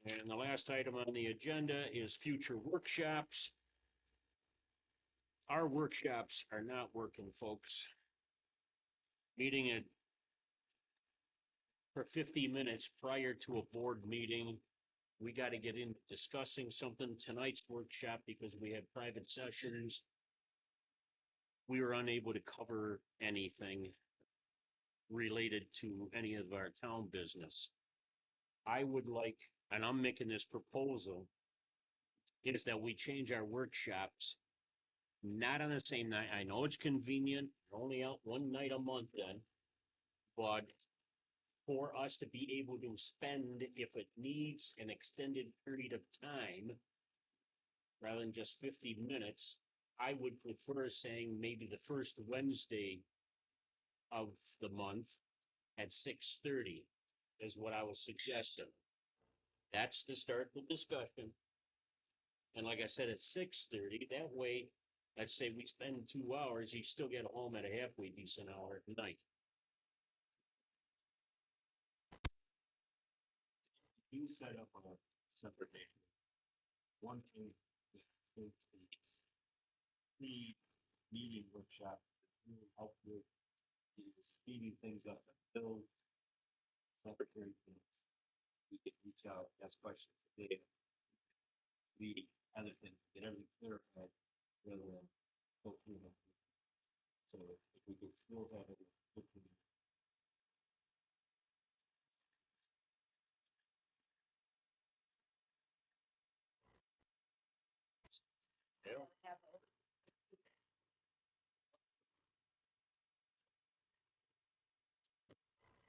and the last item on the agenda is future workshops. Our workshops are not working, folks. Meeting at for 50 minutes prior to a board meeting. We got to get into discussing something tonight's workshop because we had private sessions. We were unable to cover anything related to any of our town business. I would like, and I'm making this proposal, is that we change our workshops not on the same night. I know it's convenient, only out one night a month then, but for us to be able to spend, if it needs an extended period of time, rather than just 50 minutes, I would prefer saying maybe the first Wednesday of the month at 6:30 is what I was suggesting. That's to start the discussion. And like I said, at 6:30, that way, let's say we spend 2 hours, you still get home at a halfway decent hour at night. You set up a separate day. One thing that I think the meeting workshop really help with is speeding things up and build secretary things. We can reach out, ask questions today, the other things, get everything clarified rather than go through them. So if we could still have it 15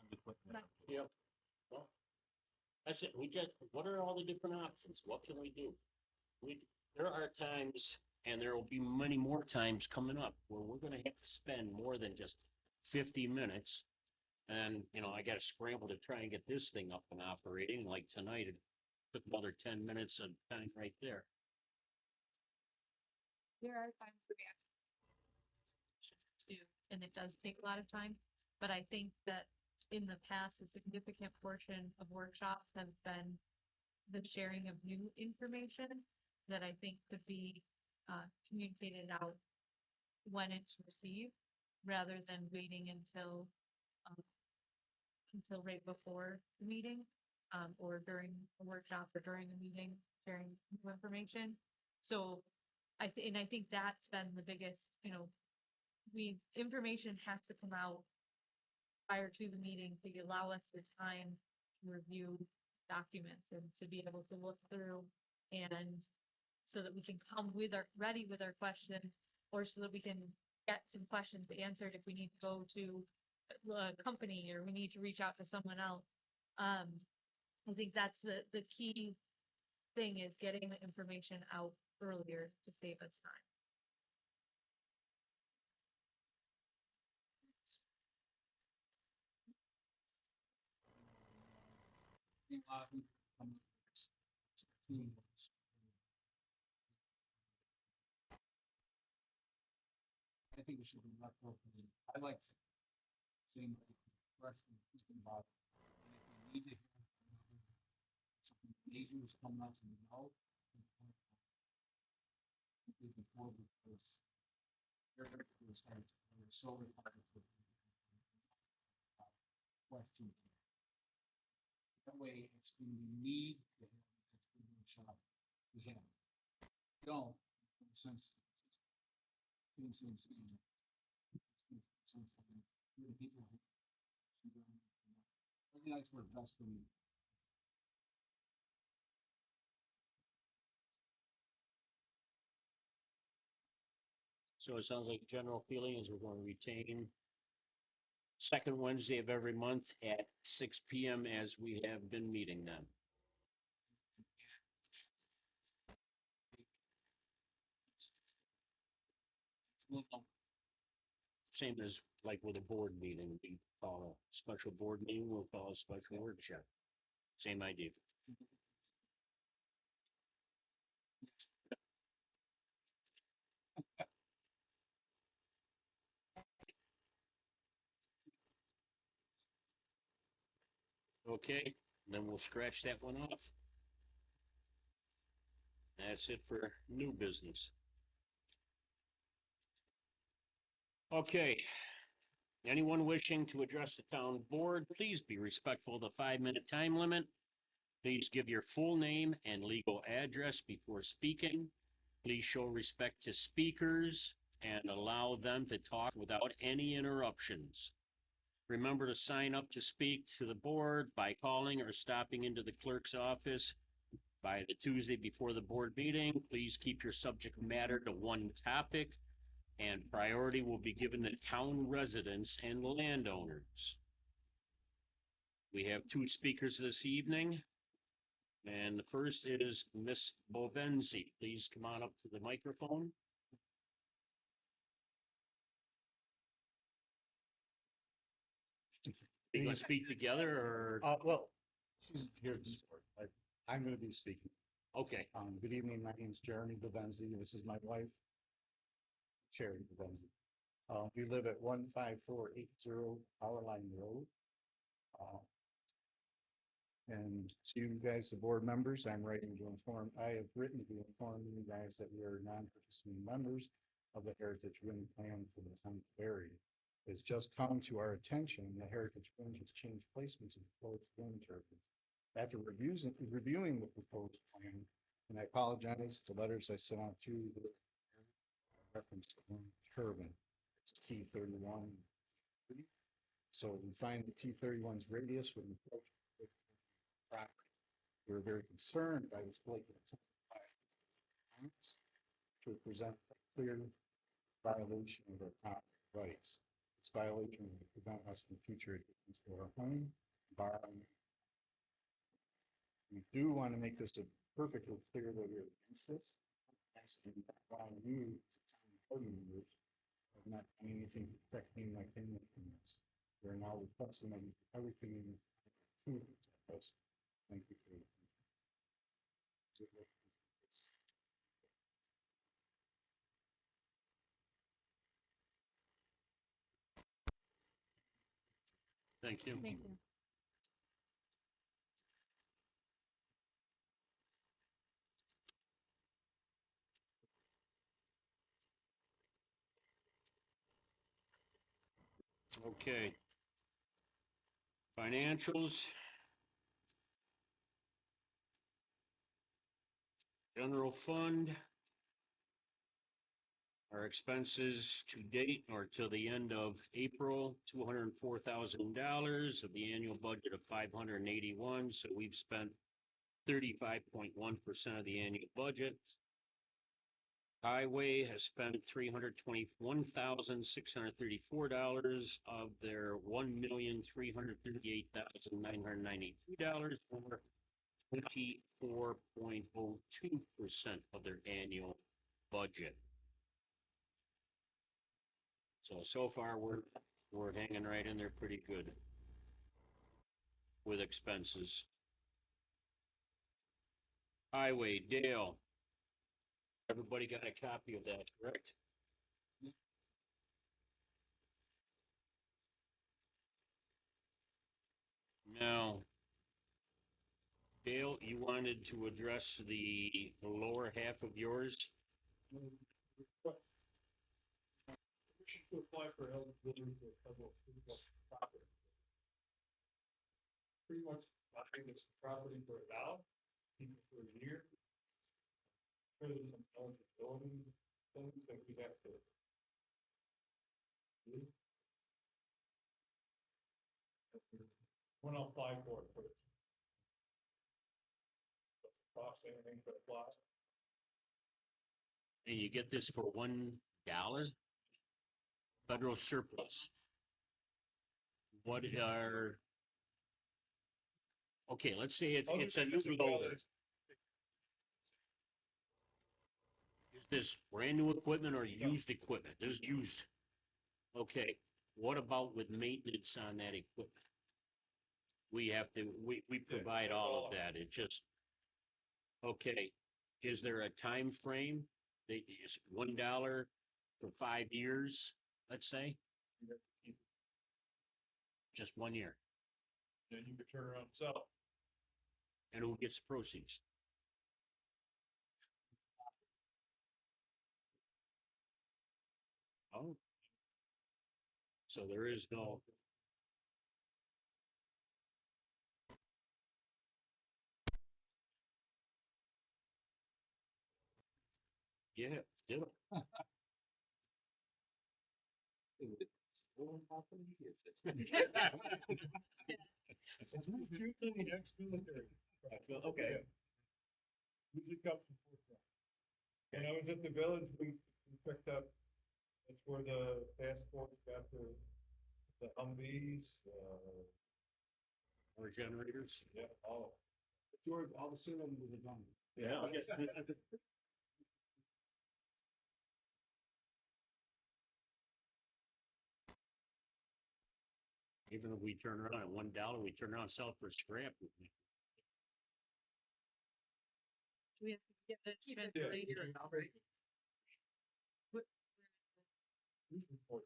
I'm just putting that out there. Yep. Well, That's it. We just, what are all the different options? What can we do? There are times, and there will be many more times coming up where we're gonna have to spend more than just 50 minutes. And, I gotta scramble to try and get this thing up and operating, like tonight, it took another 10 minutes of time right there. There are times where we actually do, and it does take a lot of time, but I think that in the past, a significant portion of workshops have been the sharing of new information that I think could be communicated out when it's received, rather than waiting until right before the meeting, or during a workshop or during a meeting, sharing new information. So I think that's been the biggest, information has to come out prior to the meeting to allow us the time to review documents and to be able to look through, and so that we can come ready with our questions, or so that we can get some questions answered if we need to go to a company or we need to reach out to someone else. I think that's the key thing, is getting the information out earlier to save us time. A lot of people come to this, it's between us. I think it should be left open. I like seeing question thinking about it. And if we need to hear something major is coming up and know, before because they're so required for question. That way, it's when we need to have an extra shot, we have. Don't, since since people. I think that's what best for me. So it sounds like general feeling is we're going to retain second Wednesday of every month at 6 PM as we have been meeting them. Same as like with a board meeting, we call a special board meeting, we'll call a special workshop. Same idea. Okay, then we'll scratch that one off. That's it for new business. Okay. Anyone wishing to address the town board, please be respectful of the 5-minute time limit. Please give your full name and legal address before speaking. Please show respect to speakers and allow them to talk without any interruptions. Remember to sign up to speak to the board by calling or stopping into the clerk's office by the Tuesday before the board meeting. Please keep your subject matter to one topic, and priority will be given to town residents and landowners. We have 2 speakers this evening, and the first is Miss Bovenzi. Please come on up to the microphone. Are you gonna speak together or? Well, she's here to support. I'm gonna be speaking. Okay, Good evening. My name is Jeremy Bevenzi. This is my wife, Sherry Bevenzi. We live at 15480 Power Line Road. And to you guys, the board members, I'm writing to inform, I have written to inform you guys that we are non-participating members of the Heritage Wind Plan for the 10th area. It's just come to our attention that Heritage Wind has changed placements of proposed wind turbines. After reviewing the proposed plan, and I apologize, the letters I sent out to you reference to one turbine, it's T31. So we find the T31's radius would approach property. We're very concerned by this blatant to present a clear violation of our property rights. This violation will prevent us from future additions to our home, borrowing. We do want to make this perfectly clear that we're against this. Asking why you, as a town board member, have not done anything to protect me and my family from this. We're now requesting that you do everything in to protect us. Thank you for your attention. Thank you. Thank you. Okay. Financials. General fund. Our expenses to date or till the end of April, $204,000 of the annual budget of 581. So we've spent 35.1% of the annual budget. Highway has spent $321,634 of their $1,338,992, or 24.02% of their annual budget. So far, we're hanging right in there pretty good with expenses. Highway, Dale. Everybody got a copy of that, correct? Now, Dale, you wanted to address the lower half of yours? To apply for eligibility for federal property. Pretty much, I think it's property for a dollar, people for a year. There's some eligibility things that we have to do. When I'll apply for it first. Cost anything to apply. And you get this for $1? Federal surplus. What are? Okay, let's say it's a new loader. Is this brand new equipment or used equipment? This is used. Okay, what about with maintenance on that equipment? We have to, we provide all of that. It just, okay, is there a time frame? Is $1 for 5 years, let's say? Just 1 year. Then you can turn around and sell. And who gets the proceeds? Oh. So there is no. Yeah, yeah. Okay. Usually comes from Fort Bragg. And I was at the village, we picked up, that's where the task force got the Humvees, Or generators? yeah, all. George, all the cylinders are done. Yeah. Even if we turn around at $1, we turn around and sell it for scrap. Do we have to get the Yeah, translator? Usually for-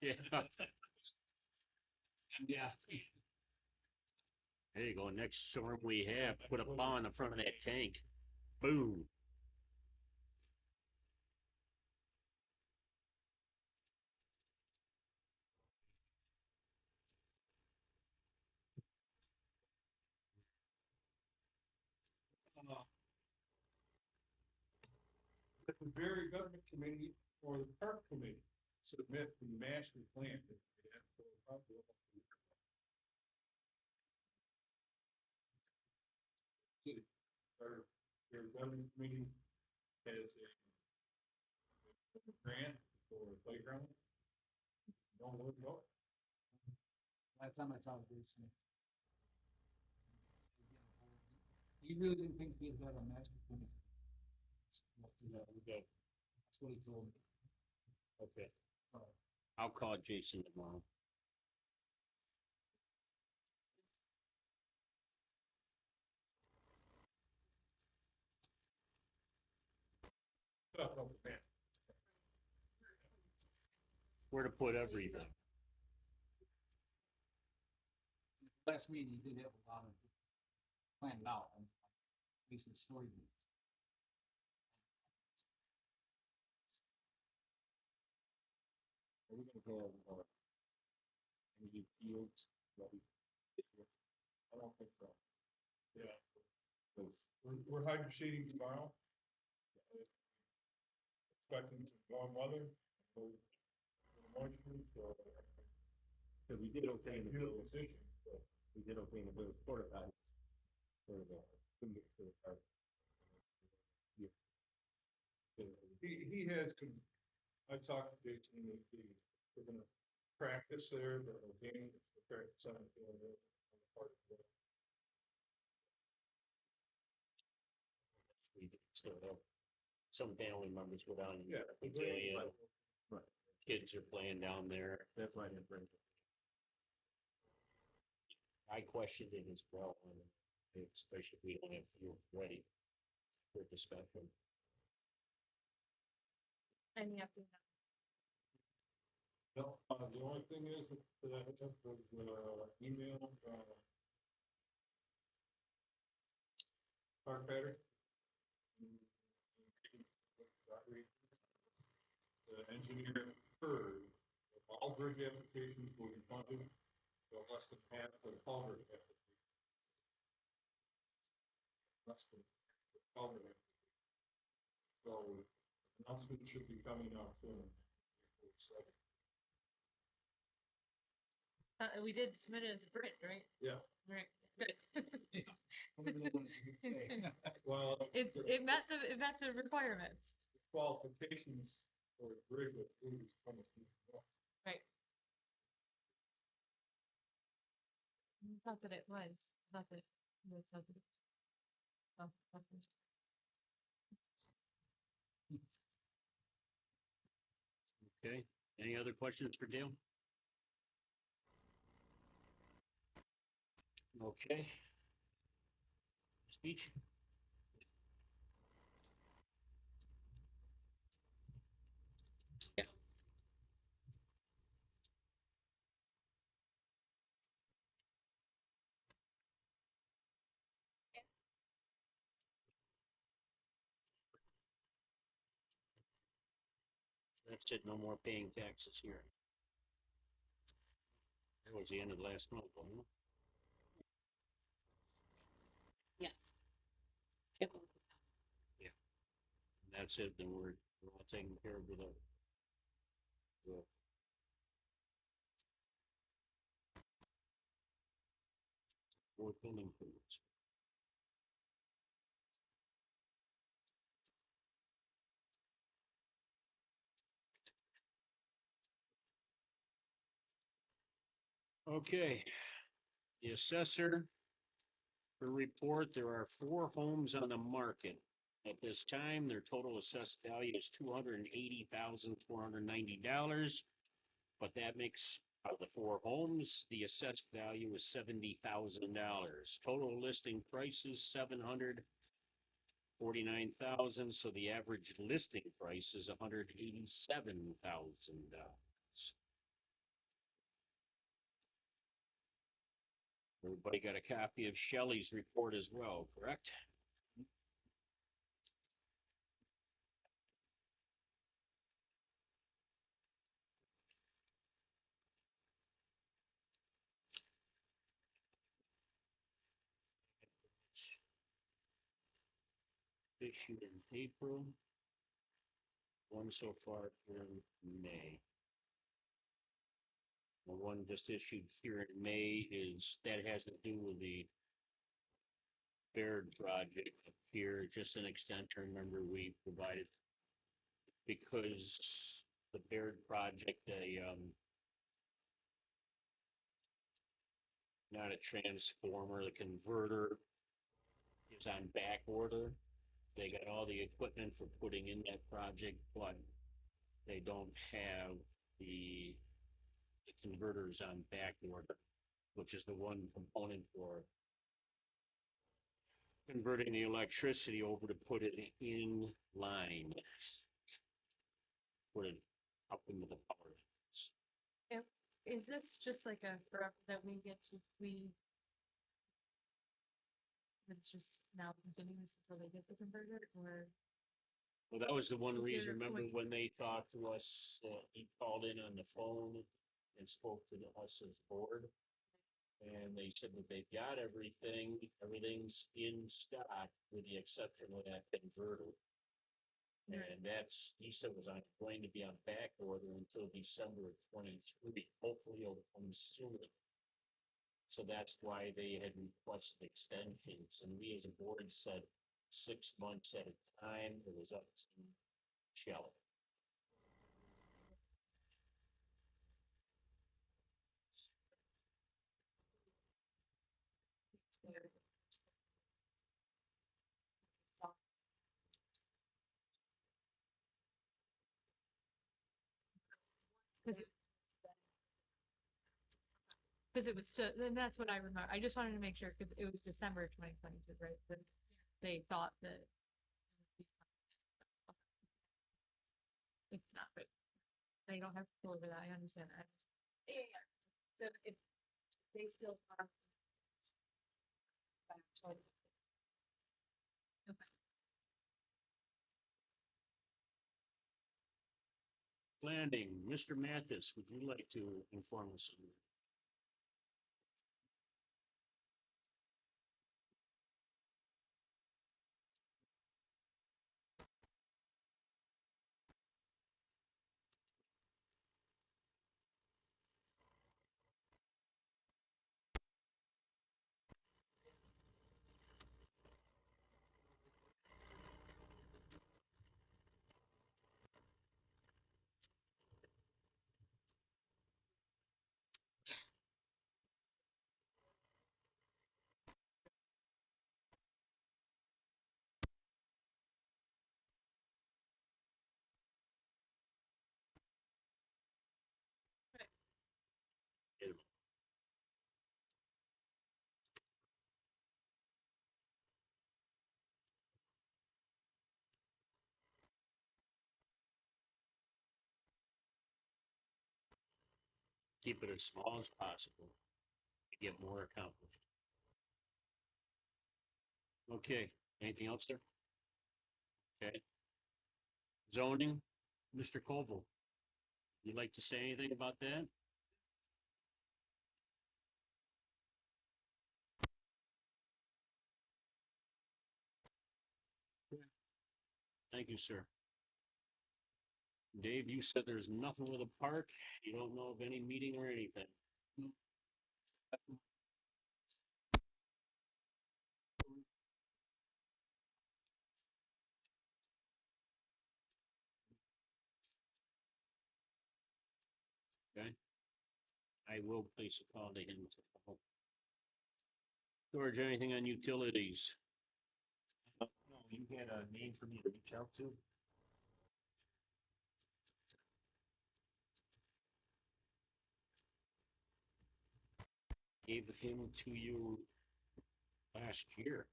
Yeah. Yeah. There you go, next storm we have, put a bomb in the front of that tank. Boom. The very government committee or the park committee submit the master plan. that they have for the property. Their government committee has a grant for playground. Don't worry about it. Last time I talked to Jason. He really didn't think he had a master plan. Yeah, we got, That's what he told me. okay. I'll call Jason tomorrow. Where to put everything. Last meeting, he did have a lot of planned out, and at least the story. Are we gonna have, any fields ready? I don't think so. Yeah. Cause We're hydro seeding tomorrow. Expecting some warm weather. Moisture, so. cause we did okay in the Beautiful bills, conditions, but we did okay in the bills porta potties. For the, for the park. Yeah. he has, I've talked to Jason, we're gonna practice there, but again, the practice on the field, on the park. We still have some family members go down. Yeah. Right. Kids are playing down there. That's why I didn't bring it. I questioned it as well, and especially if we don't have fields ready for discussion. And you have to. No, the only thing is that I have was, email, Park Pattern. The engineer heard the all bridge applications will be funded, so less than half of the culvert application. Less than the culvert application. So announcement should be coming out soon. We did submit it as a bridge, right? Yeah. Right, good. Well, It met the requirements. qualifications for a bridge with food is coming. Right. I thought that it was, thought that, it said that. Oh, okay. Okay, any other questions for Dale? Okay. Speech? Yeah. That's it, no more paying taxes here. That was the end of last month, wasn't it? Yes. And that's it, then we're all taken care of with the board building permits. Okay, the assessor. For report, there are 4 homes on the market. At this time, their total assessed value is $280,490. But that makes, out of the 4 homes, the assessed value is $70,000. Total listing price is $749,000, so the average listing price is $187,000. Everybody got a copy of Shelley's report as well, correct? Issued in April. 1 so far here in May. The one just issued here in May that has to do with the Baird project up here, just an extension. Remember, we provided because the Baird project, not a transformer, the converter is on back order. They got all the equipment for putting in that project, but they don't have the converters on back order, which is the one component for converting the electricity over to put it in line. Put it up into the power. Is this just like a forever that we get to, it's just now continuous until they get the converter, or? Well, that was the one Is there reason, a remember point? when they talked to us, he called in on the phone and spoke to us as board. And they said that they've got everything's in stock with the exception of that converter. And that's, he said was on, going to be on back order until December of 23. Hopefully it'll come sooner. So that's why they had requested extensions, and we as a board said 6 months at a time. It was up to Shelley. Cause it was then that's what I remember. I just wanted to make sure, cause it was December 2022, right? That they thought that. It's not, but they don't have control over that. I understand that. Yeah, yeah. So if they still are. Landing, Mr. Mathis, would you like to inform us? Keep it as small as possible to get more accomplished. Okay, anything else there? Okay. Zoning, Mr. Koval, you'd like to say anything about that? Thank you, sir. Dave, you said there's nothing with a park. You don't know of any meeting or anything. Okay. I will place a call to him. George, anything on utilities? No, you had a name for me to reach out to? Gave him to you last year.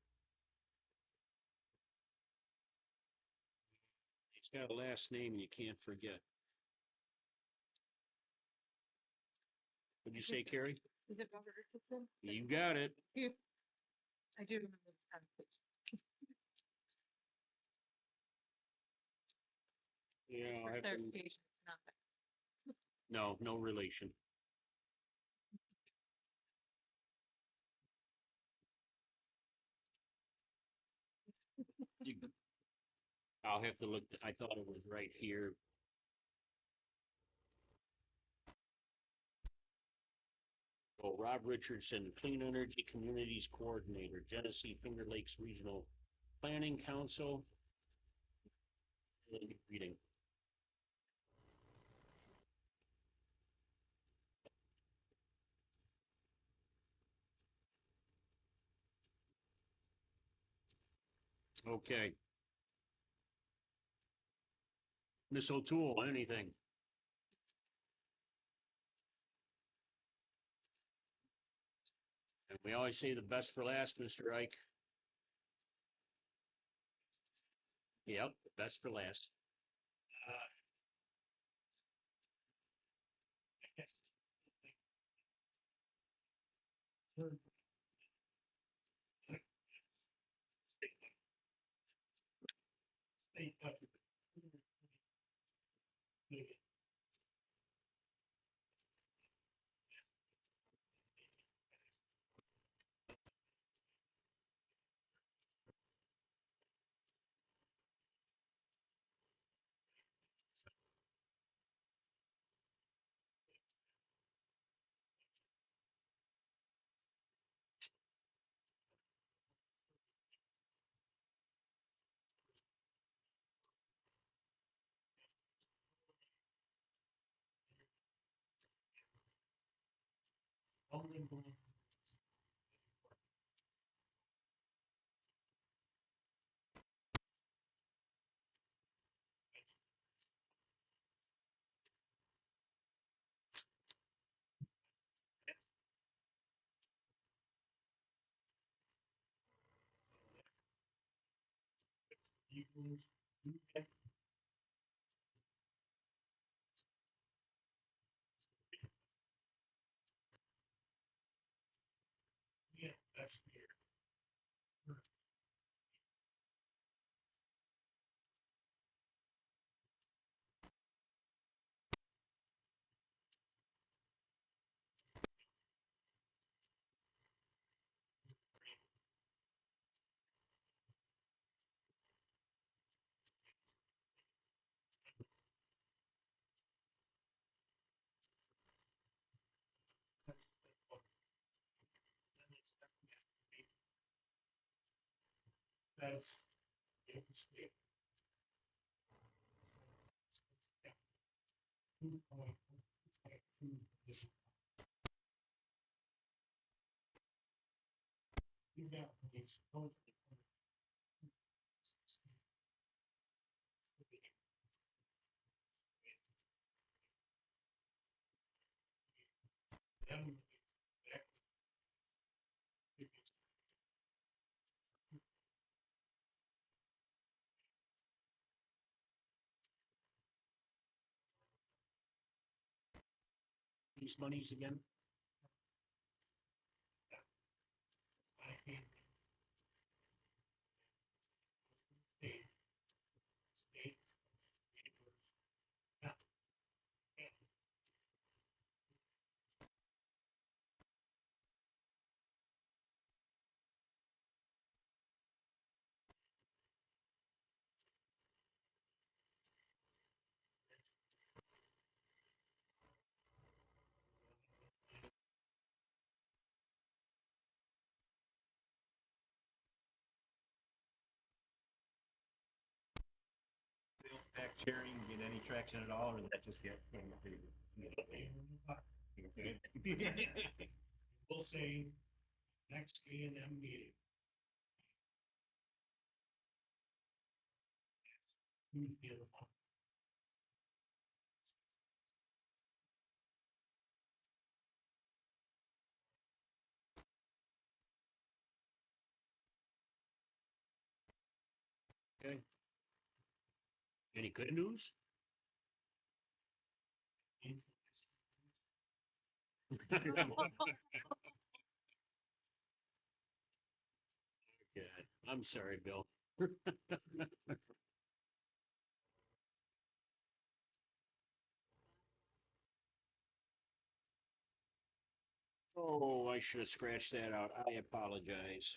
He's got a last name you can't forget. What'd you say, Carrie? Is it Robert Richardson? You got it. I do remember this conversation. Yeah, I'll For have to, clarification, it's not that. no relation. I'll have to look, I thought it was right here. Oh, Rob Richardson, Clean Energy Communities Coordinator, Genesee Finger Lakes Regional Planning Council. Reading. Okay. Miss O'Toole, anything? And we always say the best for last, Mr. Ike. Yep, best for last. Yeah, that's weird. That's. You got these. These monies again? Sales tax sharing, get any traction at all, or did that just get? Okay. We'll say next A and M meeting. Tuesday of the month. Okay. Any good news? Good. I'm sorry, Bill. Oh, I should have scratched that out. I apologize.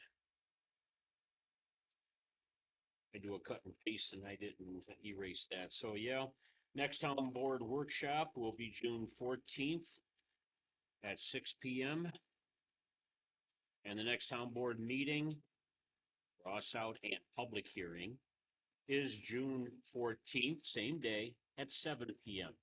I do a cut and paste and I didn't erase that. So yeah, next town board workshop will be June 14th at 6 p.m. And the next town board meeting, Ross out and public hearing, is June 14th, same day at 7 p.m.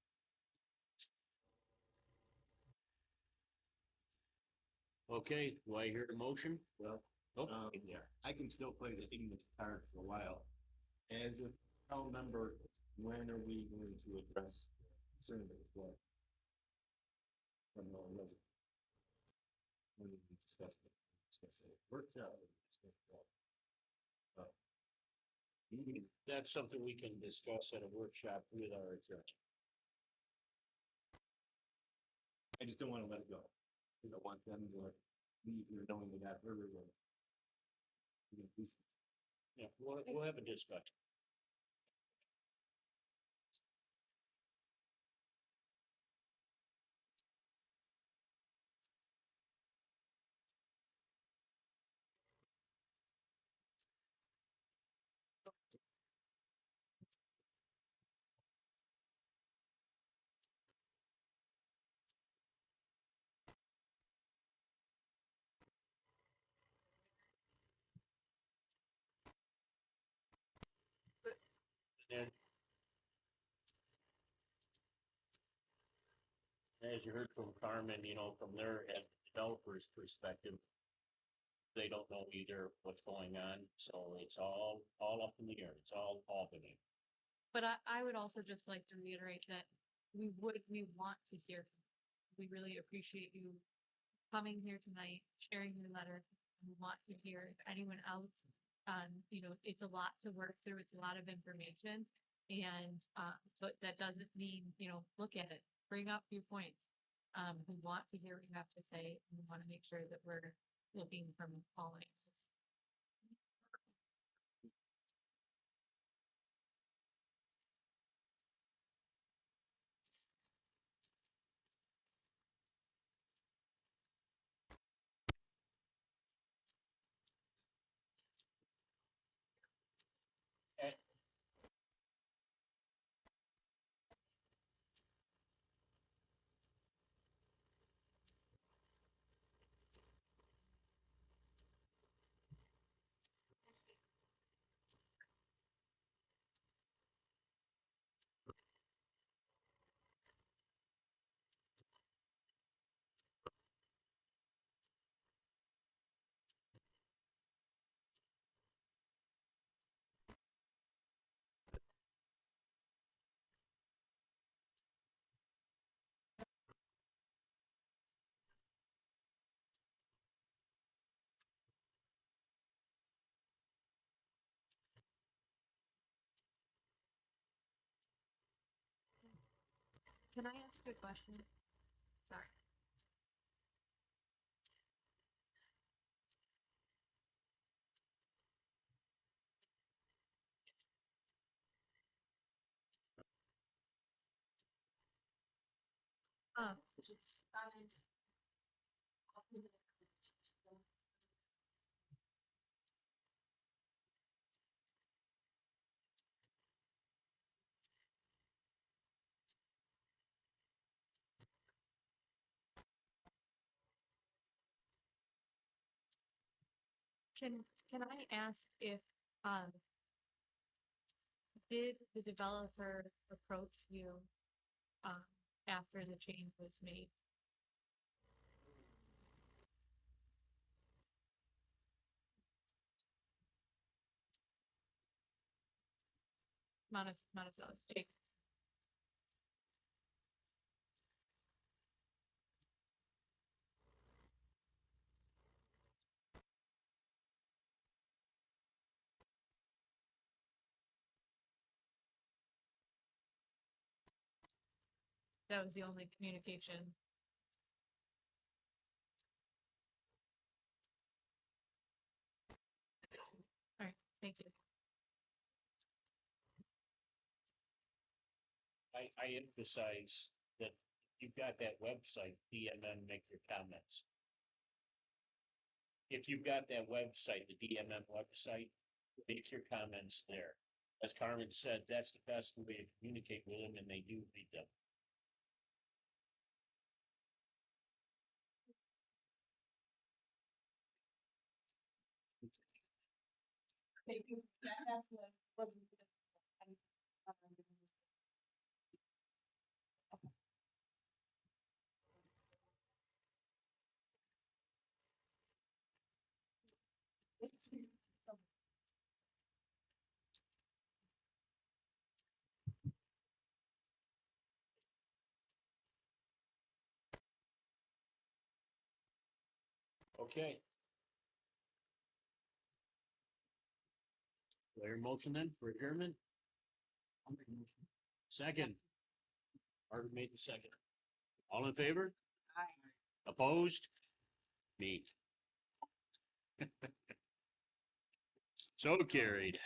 Okay, do I hear the motion? Well, Yeah. I can still play the English card for a while. As a town member, when are we going to address concerns as well? From the resident. When we discuss it, discuss it, workshop, discuss that. Meeting, That's something we can discuss at a workshop with our attorney. I just don't wanna let it go. I don't want them to leave here knowing that I've heard of. Yeah, we'll have a discussion. And as you heard from Carmen, you know, from their developer's perspective, they don't know either what's going on, so it's all up in the air. It's all happening. But I would also just like to reiterate that we want to hear. From you. We really appreciate you coming here tonight, sharing your letter. We want to hear if anyone else, you know, it's a lot to work through. It's a lot of information. And, but that doesn't mean, you know, look at it, bring up your points. We want to hear what you have to say. And we want to make sure that we're looking from all angles. Can I ask you a question? Sorry. Can I ask if, did the developer approach you, after the change was made? Monticello, Jake. That was the only communication. All right, thank you. I emphasize that you've got that website, DMM, make your comments. If you've got that website, the DMM website, make your comments there. As Carmen said, that's the best way to communicate with them, and they do read them. Maybe that's what wasn't. Okay. Do I hear a motion then for adjournment? Second. Art made the second. All in favor? Aye. Opposed? Me. So carried.